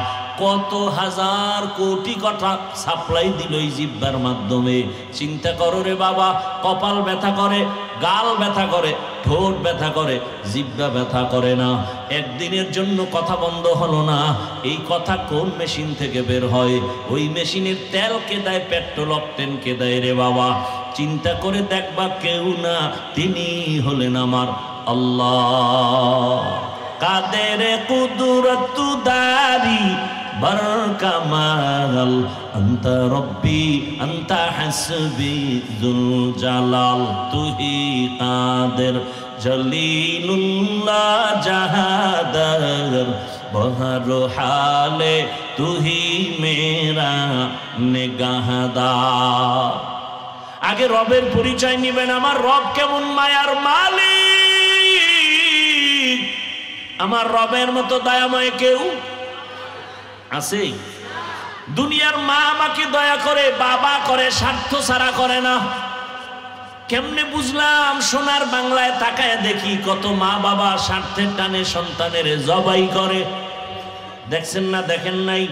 S1: কত হাজার কোটি কথা সাপ্লাই দিল এই জিহ্বার মাধ্যমে। চিন্তা করো রে বাবা, কপাল ব্যথা করে, গাল ব্যথা করে, ঠোঁট ব্যথা করে, জিহ্বা ব্যথা করে না। একদিনের জন্য কথা বন্ধ হলো না। এই কথা কোন মেশিন থেকে বের হয়? ওই মেশিনের তেল কে দেয়? পেট্রোল অকটেন কে দেয় রে বাবা? চিন্তা করে দেখবা কেউ না, তিনি হলেন আমার আল্লাহ। কাদের কুদরত দারি बर कमाल अंता रब्बी अंता हसबी जुल जलाल तू ही कादिर जलीलुल्लाह जहादर बहर हाले तू ही मेरा निगाहदार। आगे रबेर परिचय निबेन। आमार रब केमन मायार मालिक। आमार रबेर मतो दयामय केउ আছে? দুনিয়ার মা আমাকে দয়া করে, বাবা করে, স্বার্থ ছাড়া করে না। কেমনে বুঝলাম? সোনার বাংলায় তাকায় দেখি কত মা বাবা স্বার্থের টানে সন্তানের জবাই করে। দেখছেন না? দেখেন নাই?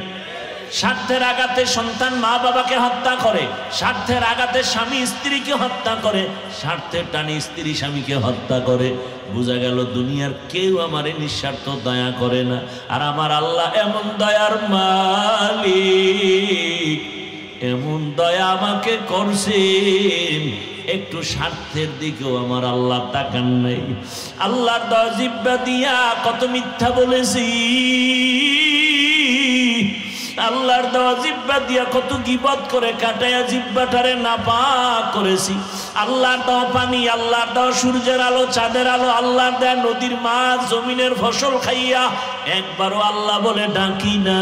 S1: স্বার্থের আঘাতে সন্তান মা বাবাকে হত্যা করে, স্বার্থের আঘাতে স্বামী স্ত্রীকে হত্যা করে, স্বার্থের টানে স্ত্রী স্বামীকে হত্যা করে। বুঝা গেল দুনিয়ার কেউ আমারে নিঃস্বার্থ দয়া করে না। আর আমার আল্লাহ এমন দয়ার মালিক, এমন দয়া আমাকে করছেন, একটু স্বার্থের দিকেও আমার আল্লাহ তাকান নাই। আল্লাহর দেওয়া জিহ্বা দিয়া কত মিথ্যা বলেছি, আল্লাহর দেওয়া জিহ্বা দিয়া কত গীবত করে কাটায়া জিহ্বাটারে নাপাক করেছি। আল্লাহর দেওয়া পানি, আল্লাহর দেওয়া সূর্যের আলো, চাঁদের আলো, আল্লাহর দেওয়া নদীর মাছ, জমিনের ফসল খাইয়া একবারও আল্লাহ বলে ডাকি না,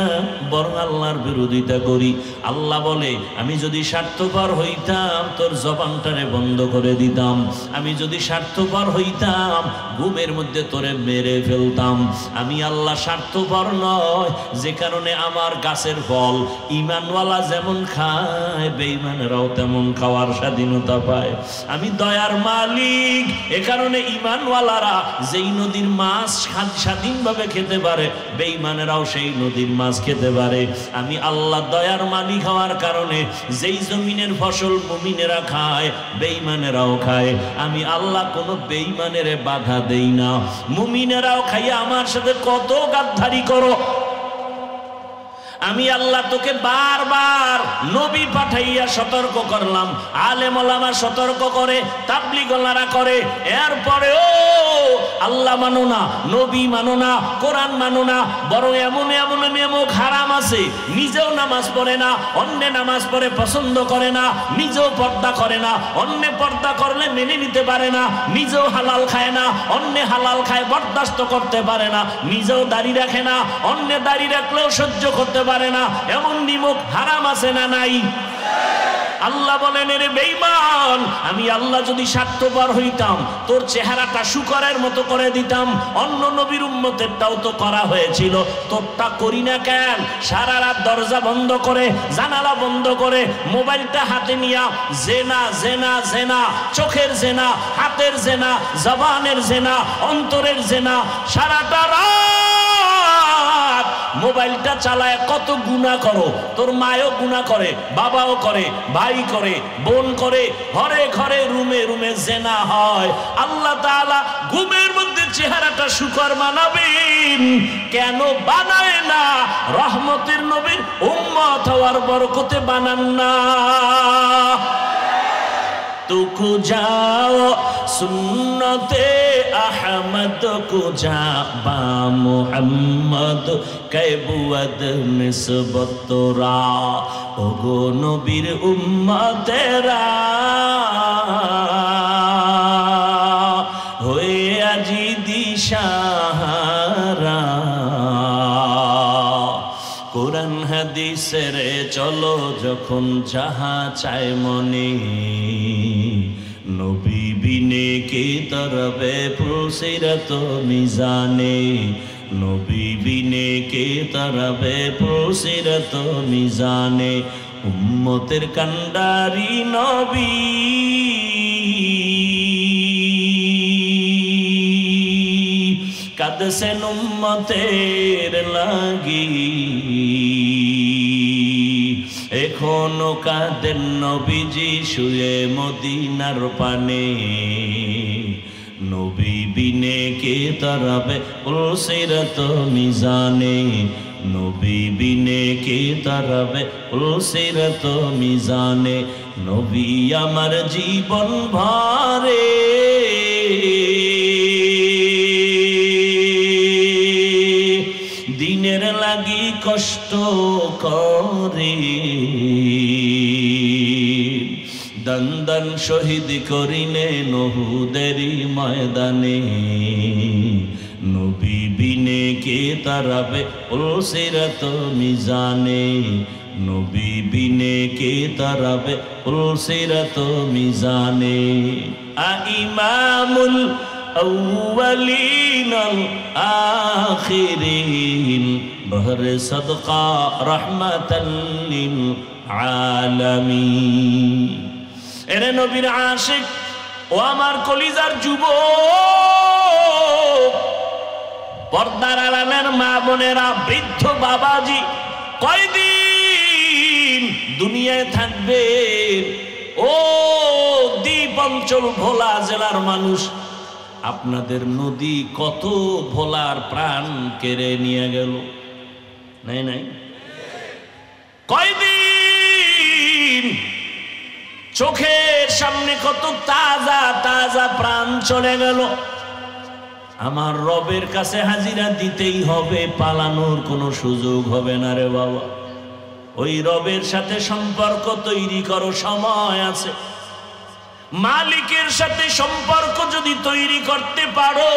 S1: বরং আল্লাহর বিরোধিতা করি। আল্লাহ বলে আমি যদি স্বার্থপর হইতাম তোর জবানটারে বন্ধ করে দিতাম, আমি যদি স্বার্থপর হইতাম ঘুমের মধ্যে তোরে মেরে ফেলতাম। আমি আল্লাহ স্বার্থপর নয়, যে কারণে আমার গাছের ফল ঈমানওয়ালা যেমন খায় বেঈমানেরাও তেমন খাওয়ার স্বাধীনতা পায়। আমি দয়ার মালিক, এ কারণে ঈমানওয়ালারা যেই নদীর মাছ স্বাধীনভাবে খেতে পারে বেঈমানেরাও সেই নদীর মাছ খেতে পারে। আমি আল্লাহ দয়ার মালিক হওয়ার কারণে যেই জমিনের ফসল মুমিনেরা খায় বেঈমানেরাও খায়। আমি আল্লাহ কোনো বেঈমানের বাধা দেই না। মুমিনেরাও খাইয়া আমার সাথে কত গাদ্দারি করো, আমি আল্লাহ তোকে বারবার নবী পাঠাইয়া সতর্ক করলাম, আলেম ওলামা সতর্ক করে, তাবলীগওয়ালারা করে, এরপরেও আল্লাহ মানো না, নবী মানো না, কোরআন মানো না, বরং এমন এমন নিয়মক হারাম আছে, নিজেও নামাজ পড়ে না, অন্য নামাজ পড়ে পছন্দ করে না, নিজেও পর্দা করে না, অন্য পর্দা করলে মেনে নিতে পারে না, নিজেও হালাল খায় না, অন্য হালাল খায় বরদাস্ত করতে পারে না, নিজেও দাড়ি রাখে না, অন্য দাড়ি রাখলেও সহ্য করতে পারে না, এমন নিমক হারাম আছে না নাই? আল্লাহ বলেন রে বেঈমান, আমি আল্লাহ যদি স্বার্থপর হইতাম তোর চেহারাটা শুকরের মতো করে দিতাম। অন্য নবীর উম্মতেরটাও তো করা হয়েছিল, তোরটা করি না কেন? সারা রাত দরজা বন্ধ করে, জানালা বন্ধ করে, মোবাইলটা হাতে নিয়া জেনা জেনা জেনা, চোখের জেনা, হাতের জেনা, জবানের জেনা, অন্তরের জেনা, সারাটা রাত মোবাইলটা চালায় কত গুনাহ করো। তোর মায়ও গুনাহ করে, বাবাও করে, ভাই করে, বোন করে, ঘরে ঘরে রুমে রুমে জেনা হয়। আল্লাহ তাআলা ঘুমের মধ্যে চেহারাটা শুকর বানাবেন, কেন বানায় না? রহমতের নবীর উম্মত হওয়ার বরকতে বানান না। तुको जाओ सुन्नते अहमद को जा बा मुहम्मद कैबुअद निस्बत तोरा ओगो नबीर उम्मतेरा होए আজি दिशाहारा কোরআন হাদিসের চলো যখন যাহা চায় মনে নবী বিনে কে তরবে পুরসিরত মিজানে নবী বিনে কে তরবে পুরসিরত মিজানে উম্মতের কান্ডারি নবী কাঁদছেন উম্মতের লাগি এখনো কাঁদেন নবীজি শুয়ে মদিনার পানে নবী বিনে কে তরবে উলসিরত মিজানে নবী বিনে কে তরবে উলসিরত মিজানে নবী আমার জীবন ভরে দিনের লাগি কষ্ট করে দান দান শহীদ করিনে নহুদেরি ময়দানে নবী বিনে কে তারাবে উলসিরত মিজানে নবী বিনে কে তারাবে উলসিরত মিজানে আ ইমামুল أولين الآخرين بهر صدقة رحمة للعالمين এরে নবীর আশিক ও আমার কলিজার যুবক পর্দার আড়ালের মা বোনেরা বৃদ্ধ বাবাজি কয়দিন দুনিয়ায় থাকবে ও দ্বীপ অঞ্চল ভোলা জেলার মানুষ আপনাদের নদী কত ভোলার প্রাণ কেড়ে নিয়ে গেল নাই নাই কয়দিন চোখের সামনে কত তাজা তাজা প্রাণ চলে গেল। আমার রবের কাছে হাজিরা দিতেই হবে, পালানোর কোনো সুযোগ হবে না রে বাবা। ওই রবের সাথে সম্পর্ক তৈরি করো, সময় আছে। মালিকের সাথে সম্পর্ক যদি তৈরি করতে পারো,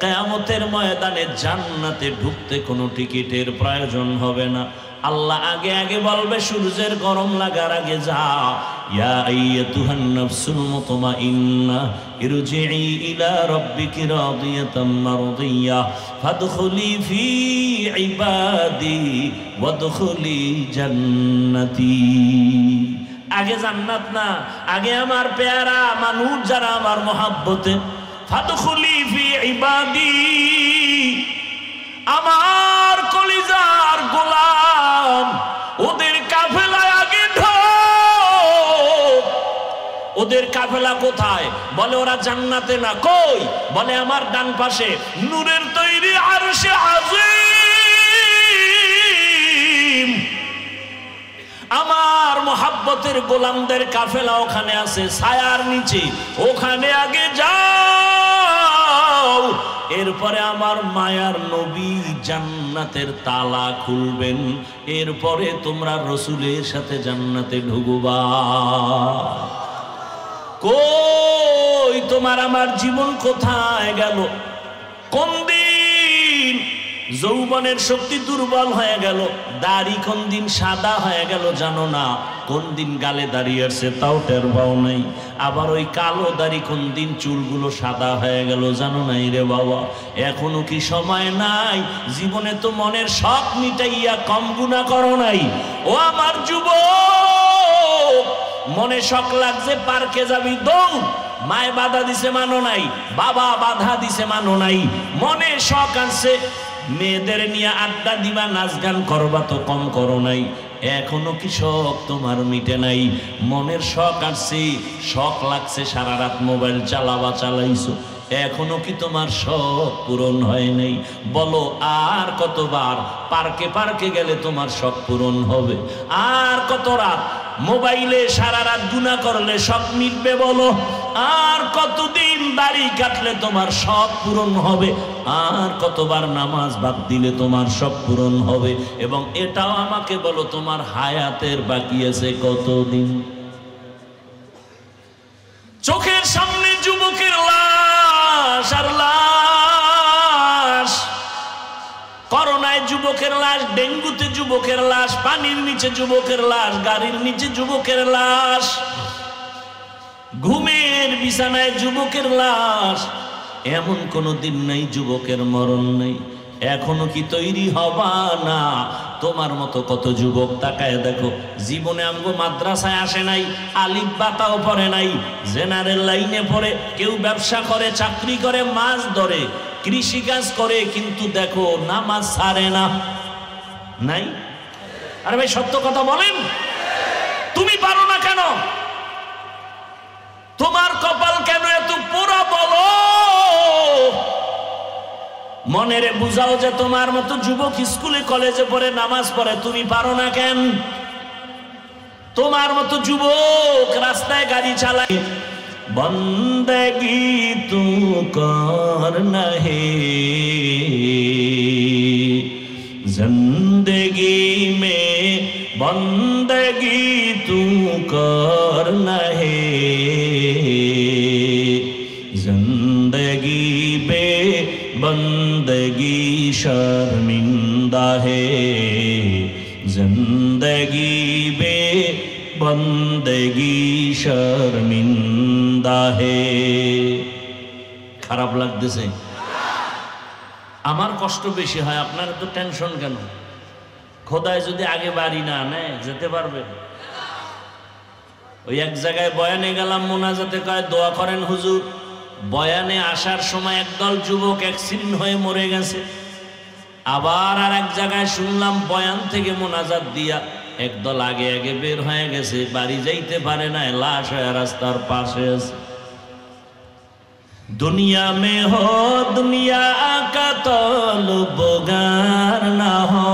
S1: কিয়ামতের ময়দানে জান্নাতে ঢুকতে কোনো টিকিটের প্রয়োজন হবে না। আল্লাহ আগে আগে বলবে, সূর্যের গরম লাগার আগে যা, ইয়া আইয়াতুহান নাফসুল মুতমাইন্নাহ ইরজিই ইলা রাব্বিকি রাদিয়াতাম মারদিয়া ফাদখুলি ফি ইবাদি ওয়াদখুলি জান্নাতি। আগে জান্নাত না, আগে আমার পেয়ারা মানুষ যারা আমার মহাব্বতে, ফাদখুলি ফি ইবাদি, আমার কলিজার গোলাম, ওদের কাফেলায় আগে ঢোক। ওদের কাফেলা কোথায়? বলে ওরা জান্নাতে না। কই? বলে আমার ডান পাশে নূরের তৈরি আরশে আজিম। আমার মোহাব্বতের গোলামদের কাফেলা ওখানে আছে, ছায়ার নিচে, ওখানে আগে যাও। এরপরে আমার মায়ার নবী জান্নাতের তালা খুলবেন, এরপরে তোমরা রসুলের সাথে জান্নাতে ঢুকবা। কই তোমার আমার জীবন কোথায় গেল? কোন দিন যৌবনের শক্তি দুর্বল হয়ে গেল, দাড়ি কোন দিন সাদা হয়ে গেল জানো না, কোন দিন গালে দাঁড়িয়ে আসছে তাও টের পাও নাই। আবার ওই কালো দাড়ি কোন দিন চুলগুলো সাদা হয়ে গেল জানো নাই রে বাবা। এখনো কি সময় নাই? জীবনে তো মনের শখ মিটাইয়া কম গুনাহ করো নাই। ও আমার যুবক, মনে শখ লাগছে পার্কে যাবি, দৌড়। মায় বাধা দিছে মানো নাই, বাবা বাধা দিছে মানো নাই। মনে শখ আছে মেয়েদের নিয়ে আড্ডা দিবা, নাচ গান করবা, তো কম করো নাই। এখনো কি শখ তোমার মিটে নাই? মনের শখ আসছে, শখ লাগছে, সারা রাত মোবাইল চালাইছো, এখনো কি তোমার শখ পূরণ হয় নাই? বলো আর কতবার পার্কে পার্কে গেলে তোমার শখ পূরণ হবে? আর কত রাত মোবাইলে সারা রাত গুনাহ করলে শখ মিটবে? বলো আর কতদিন দাড়ি কাটলে তোমার শখ পূরণ হবে? আর কতবার নামাজ বাদ দিলে তোমার শখ পূরণ হবে? এবং এটাও আমাকে বলো, তোমার হায়াতের বাকি আছে কতদিন? চোখের সামনে যুবকের লাশ আর লাশ, করোনায় যুবকের লাশ, ডেঙ্গুতে যুবকের লাশ, পানির নিচে যুবকের লাশ, গাড়ির নিচে যুবকের লাশ, ঘুমের বিছানায় যুবকের লাশ। এমন কোনো দিন নাই যুবকের মরণ নেই। এখনো কি তৈরি হবা না? তোমার মতো কত যুবক তাকায় দেখো, জীবনে আমগো মাদ্রাসায় আসে নাই, আলিফ বাতাও পড়ে নাই, জেনারেল লাইনে পড়ে, কেউ ব্যবসা করে, চাকরি করে, মাছ ধরে, কৃষিকাজ করে, কিন্তু দেখো নামাজ ছাড়ে না। নাই? আরে ভাই সত্য কথা বলেন, তুমি পারো না কেন? তোমার কপাল কেন এত পোড়া? বলো, মনেরে বুঝাও যে তোমার মতো যুবক স্কুলে কলেজে পড়ে, নামাজ পড়ে, তুমি পারো না কেন? তোমার মতো যুবক রাস্তায় গাড়ি চালায়, বন্দেগি তু করনা হে জিন্দেগি মে, বন্দেগি তু করনা হে जिंदगी बे बंदगी शर्मिंदा है, जिंदगी बे बंदगी शर्मिंदा है। খারাপ লাগতেছে? আমার কষ্ট বেশি হয়, আপনার তো টেনশন কেন? খোদায় যদি আগে বাড়ি না নেয় যেতে পারবে? ওই এক জায়গায় বয়ানে গেলাম, মোনাজাতে কয় দোয়া করেন হুজুর। বয়ানে আসার সময় একদল যুবক অ্যাক্সিডেন্ট হয়ে মরে গেছে। আবার আর এক জায়গায় শুনলাম বয়ান থেকে মোনাজাত দিয়া একদল আগে আগে বের হয়ে গেছে, বাড়ি যাইতে পারে না, লাশ হয়ে রাস্তার পাশে আছে। দুনিয়া মে হো দুনিয়া কা তলবগার না হো,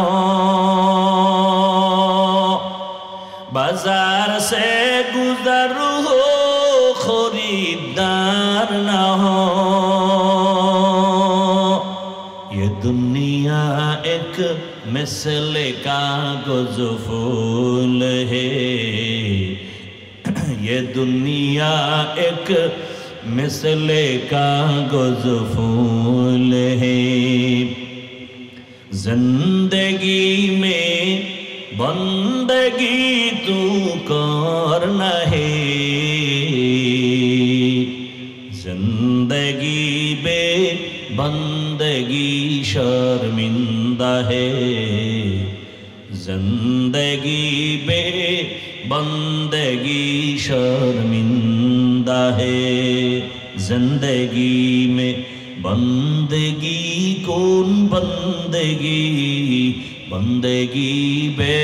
S1: बस बाजार से गुजर हो खरीदार ना हो ये दुनिया एक मिसले कागज फूल है ये दुनिया एक मिसले कागज फूल है जिंदगी में बंदगी तू करना है जिंदगी बे बंदगी शर्मिंदा है जिंदगी बे बंदगी शर्मिंदा है जिंदगी में बंदगी कौन बंदगी बंदगी बे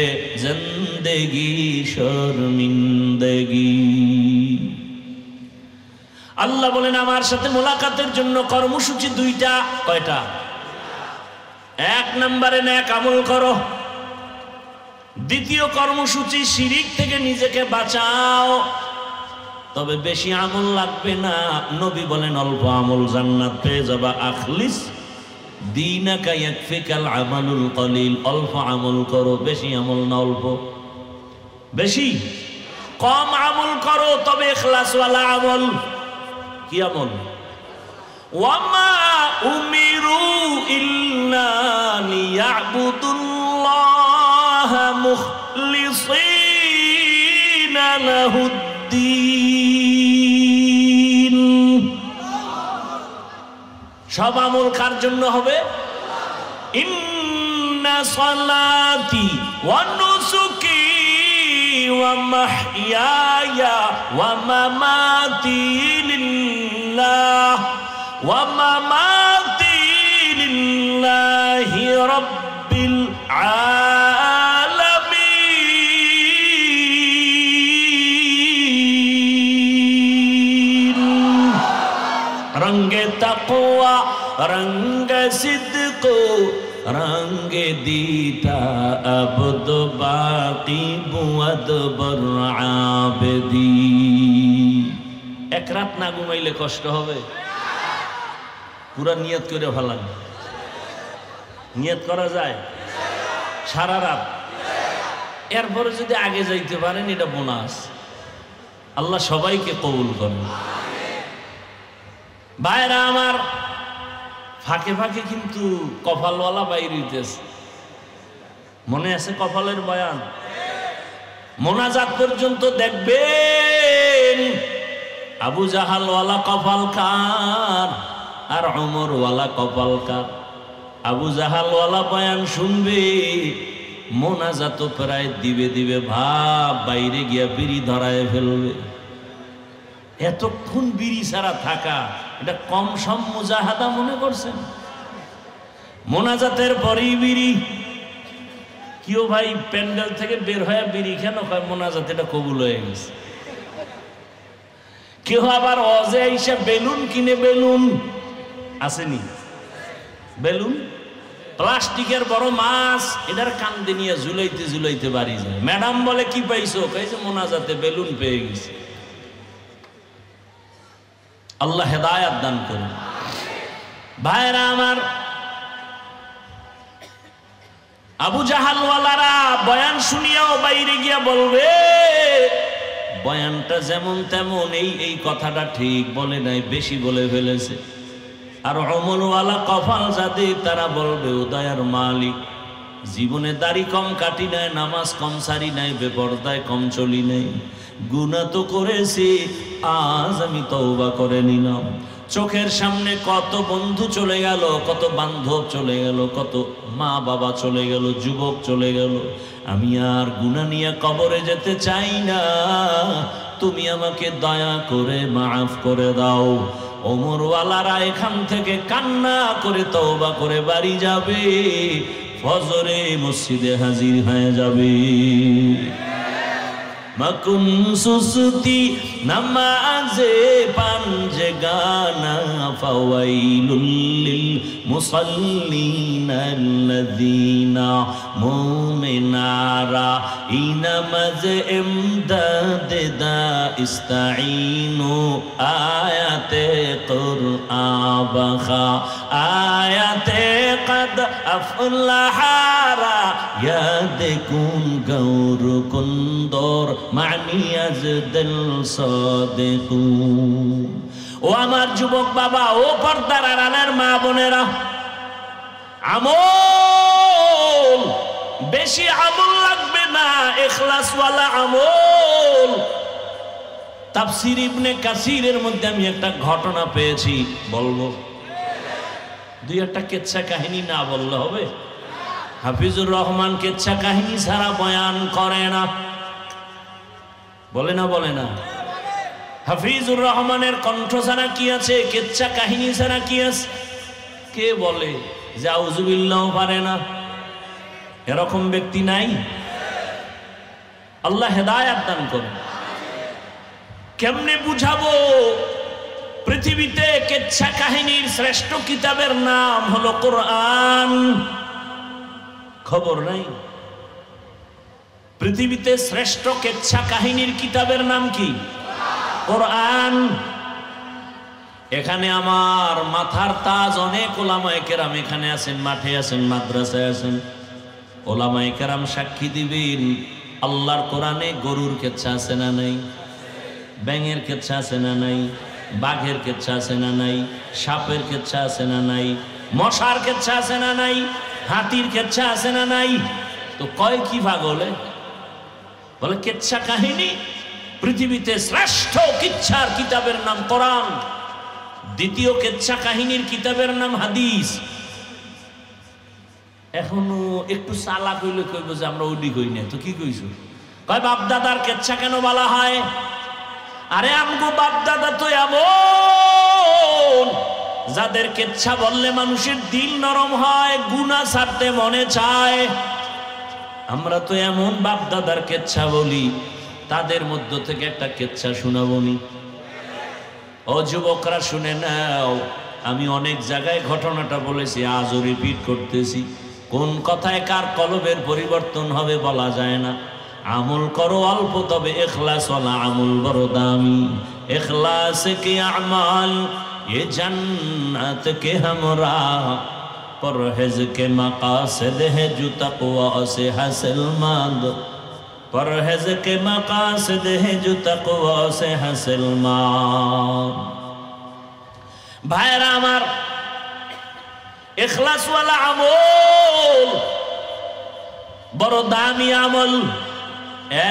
S1: जिंदगी शर्मिंदगी আল্লাহ বলেন আমার সাথে মোলাকাতের জন্য কর্মসূচি দুইটা কয়টা এক নম্বরে নেক আমল করো দ্বিতীয় কর্মসূচি শিরিক থেকে নিজেকে বাঁচাও তবে বেশি আমল লাগবে না নবী বলেন অল্প আমল জান্নাত পেয়ে যাবা আখলিস দীনাকা ইয়াকফিকাল আমালুল কলিল অল্প আমল করো বেশি আমল না অল্প বেশি কম আমল করো তবে ইখলাস ওয়ালা আমল কি আমল ওয়ামা উমিরু ইল্লা লিয়াবুদুল্লাহ মুখলিসিনা লাহুদ্দিন সব আমল কার জন্য হবে ইন্না সালাতি ওয়া নুসুকি ওয়া মাহইয়ায়া ওয়া মামাতি লিল্লাহ ওয়া মামাতি লিল্লাহি রাব্বিল আলামিন রঙ্গে তাকওয়া रंग सिद्क रंग दीता अब्द बाकी बुअद बर आबदी एक रात ना घुमाइले कष्ट होबे पूरा नियत करे ভালো नियत करा যায় সারা রাত এরপরে যদি আগে যাইতে পারেন এটা বোনাস আল্লাহ সবাইকে কবুল করেন ভাইরা আমার ফাঁকে ফাঁকে কিন্তু কপালওয়ালা বাইর হইতেছে মনে আছে কপালের বয়ান মোনাজাত পর্যন্ত দেখবেন আবু জাহালওয়ালা কপাল কার আর ওমরওয়ালা কপাল কার আবু জাহালওয়ালা বয়ান শুনবে মোনাজাত প্রায় দিবে দিবে ভাব বাইরে গিয়া বিড়ি ধরায় ফেলবে এতক্ষণ বিড়ি ছাড়া থাকা এটা কম সম মুজাহাদা মনে করছেন মোনাজাতের পরেই বিড়ি কেউ ভাই প্যান্ডেল থেকে বের হয়ে বিড়ি কেন কয় মোনাজাত এটা কবুল হয়ে গেছে কেউ আবার অজে এসে বেলুন কিনে বেলুন আসেনি বেলুন প্লাস্টিকের বড় মাছ এটার কান্দে নিয়ে ঝুলাইতে ঝুলাইতে বাড়ি যায় ম্যাডাম বলে কি পাইছো কইছে মোনাজাতে বেলুন পেয়ে গেছে আল্লাহ হেদায়াত দান করুন ভাইরা আমার আবু জাহালওয়ালারা বয়ান শুনিয়াও বাইরে গিয়া বলবে বয়ানটা যেমন তেমন এই কথাটা ঠিক বলে নাই বেশি বলে ফেলেছে আর অমলওয়ালা কপাল যাদের তারা বলবে ও দয়ার মালিক জীবনে দাড়ি কম কাটি নাই নামাজ কম সারি নাই বেপরদায় কম চলি নাই গুনাহ তো করেছি আজ আমি তওবা করে নিলাম চোখের সামনে কত বন্ধু চলে গেল কত বান্ধব চলে গেল কত মা বাবা চলে গেল যুবক চলে গেল আমি আর গুনাহ নিয়ে কবরে যেতে চাই না তুমি আমাকে দয়া করে মাফ করে দাও ওমরওয়ালারা এখান থেকে কান্না করে তওবা করে বাড়ি যাবে ফজরে মসজিদে হাজির হয়ে যাবে মকুন সুসুতি নামাজে পাঞ্জগানা ফাওয়াইলুল লিল মুসাল্লিন আল্লাযীনা মুমিনারা ইনামাজ ইমদাদ দা ইস্তাঈনু আয়াতে কুরআন বাখা আয়াতে কদ আফলাহারা ইয়াদ কুন গৌর কুন্দর মানি আজদল সাদিকুন। ও আমার যুবক বাবা, ও পর্দার আড়ালের মা বোনেরা, আমল বেশি আমল লাগবে না, ইখলাসওয়ালা আমল। তাফসীর ইবনে কাসিরের মধ্যে আমি একটা ঘটনা পেয়েছি, বলবো? দুই একটা কেচ্ছা কাহিনী না বললে হবে? হাফিজুর রহমান কেচ্ছা কাহিনী ছাড়া বয়ান করে না, বলে না? বলে না? হাফিজুর রহমানের কণ্ঠ ছাড়া কি আছে? কেচ্ছা কাহিনী ছাড়া কি আছে? কে বলে যে আউযুবিল্লাহ পারে না? এরকম ব্যক্তি নাই? আল্লাহ হেদায়েত দান করুন। কেমনে বুঝাবো? পৃথিবীতে কেচ্ছা কাহিনীর শ্রেষ্ঠ কিতাবের নাম হলো কোরআন। খবর নাই? পৃথিবীতে শ্রেষ্ঠ কেচ্ছা কাহিনীর কিতাবের নাম কি? কোরআন। এখানে আমার মাথার তাজ অনেক ওলামায়ে কেরাম এখানে আছেন, মাঠে আছেন, মাদ্রাসায় আছেন। ওলামায়ে কেরাম সাক্ষী দিবেন, আল্লাহর কোরআনে গরুর কেচ্ছা আছে না নাই? ব্যাঙের কেচ্ছা আছে না নাই? বাঘের কেচ্ছা আছে না নাই? সাপের কেচ্ছা আছে না নাই? মশার কেচ্ছা আছে না নাই? হাতির কেচ্ছা আছে না নাই? তো কয় কি পাগলে? বলে কেচ্ছা কাহিনী। পৃথিবীতে শ্রেষ্ঠ কিচ্ছার কিতাবের নাম কোরআন, দ্বিতীয় কেচ্ছা কাহিনীর কিতাবের নাম হাদিস। এখনো একটু চালাক হইলে কইব যে আমরা ওডি কই না, তো কি কইছো? কয় বাপদাদার কেচ্ছা কেন বলা হয়? আরে আমগো বাপদাদা তো এমন যাদের কেচ্ছা বললে মানুষের দিল নরম হয়, গুনাহ ছাড়তে মনে চায়। আমরা তো এমন বাপদাদার কেচ্ছা বলি, তাদের মধ্য থেকে একটা কেচ্ছা শোনাবনি। ও যুবকরা শুনে নাও, আমি অনেক জায়গায় ঘটনাটা বলেছি, আজও রিপিট করতেছি। কোন কথায় কার কলবের পরিবর্তন হবে বলা যায় না। আমল করো অল্প, তবে ইখলাস ওয়ালা আমল বড় দামি। ইখলাস কে আমাল ये जन्नत के हमरा, परहेज के मकासद है जो तक़वा से हासिल मंद, परहेज के मकासद है जो तक़वा से हासिल मंद। भाईरा আমার, इखलास वाला আমল বড় দামি আমল।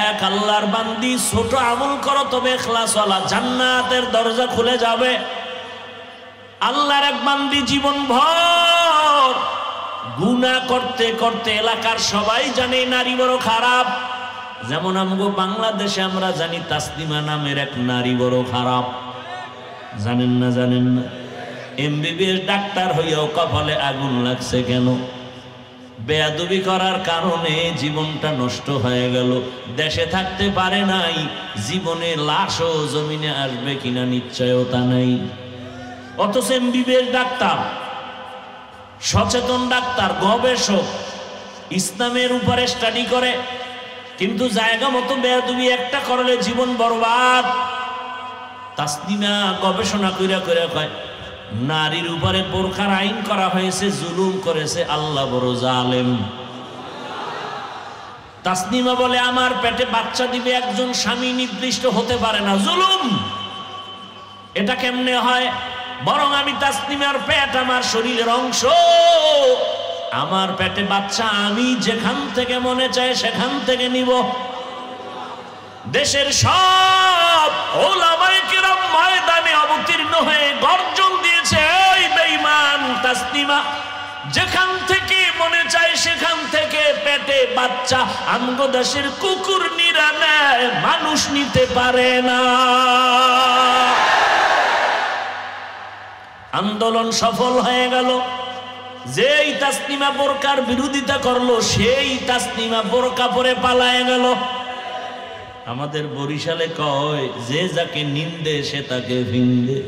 S1: এক আল্লাহর বান্দি, ছোট আমল করো তবে ইখলাস ওয়ালা, জান্নাতের দরজা খুলে যাবে। আল্লাহর এক বান্দি জীবন ভর গুনাহ করতে করতে এলাকার সবাই জানে নারী বড় খারাপ। যেমন আমগো বাংলাদেশে আমরা জানি তাসলিমা নামের এক নারী বড় খারাপ। জানেন না? জানেন না? এমবিবিএস ডাক্তার হইয়াও কপালে আগুন লাগছে কেন? বেয়াদবি করার কারণে জীবনটা নষ্ট হয়ে গেল। দেশে থাকতে পারে নাই, জীবনে লাশও জমিনে আসবে কিনা নিশ্চয়তা নাই। অথচ এমবিবিএস ডাক্তার, সচেতন ডাক্তার, গবেষক, ইসলামের উপরে স্টাডি করে, কিন্তু জায়গা মতো বেয়াদবি একটা করলে জীবন বরবাদ। তাসলিমা গবেষণা কইরা কইরা কয়, নারীর উপরে বোরখার আইন করা হয়েছে, জুলুম করেছে আল্লাহ বড় জালেম। তাসলিমা বলে, আমার পেটে বাচ্চা দিবে একজন স্বামী নির্দিষ্ট হতে পারে না, জুলুম। এটা কেমনে হয়? বরং আমি তাসলিমার পেট আমার শরীরের অংশ, আমার পেটে বাচ্চা, আমি যেখান থেকে মনে চায় সেখান থেকে নিব। দেশের সব ওলামায়ে কিরাম ময়দানে অবতীর্ণ হয়ে গর্জন দিয়েছে, এই বেঈমান তাসলিমা যেখান থেকে মনে চায় সেখান থেকে পেটে বাচ্চা আমগো দেশের কুকুর নিরা নেয়, মানুষ নিতে পারে না। আন্দোলন সফল হয়ে গেল। যেই তাসলিমা বোরকার বিরোধিতা করলো, সেই তাসলিমা বোরকা পরে পালায়ে গেল। আমাদের বরিশালে কয় যে যাকে নিন্দে সে তাকে ভিন্দে,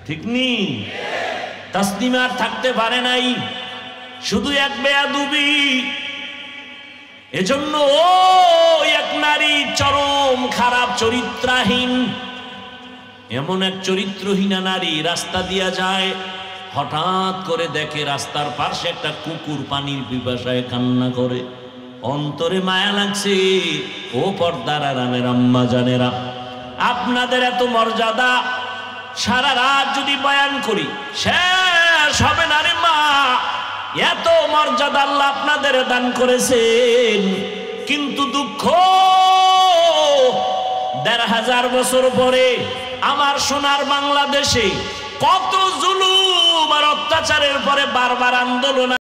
S1: ঠিক নি? তাসলিমার থাকতে পারে নাই, শুধু এক বেয়াদবি। এজন্য ও এক নারী চরম খারাপ চরিত্রহীন, এমন এক চরিত্রহীনা নারী রাস্তা দিয়া যায়, হঠাৎ করে দেখে রাস্তার পাশে একটা কুকুর পানির পিপাসায় কান্না করে, অন্তরে মায়া লাগছে। ও পর্দার আরামের আম্মা জানেরা, আপনাদের এত মর্যাদা, সারা রাত যদি বয়ান করি শেষ হবে না রে মা। এত মর্যাদা আল্লাহ আপনাদের দান করেছেন, কিন্তু দুঃখ ১৫০০ বছর পরে আমার সোনার বাংলাদেশে কত জুলুম আর অত্যাচারের পরে বারবার আন্দোলন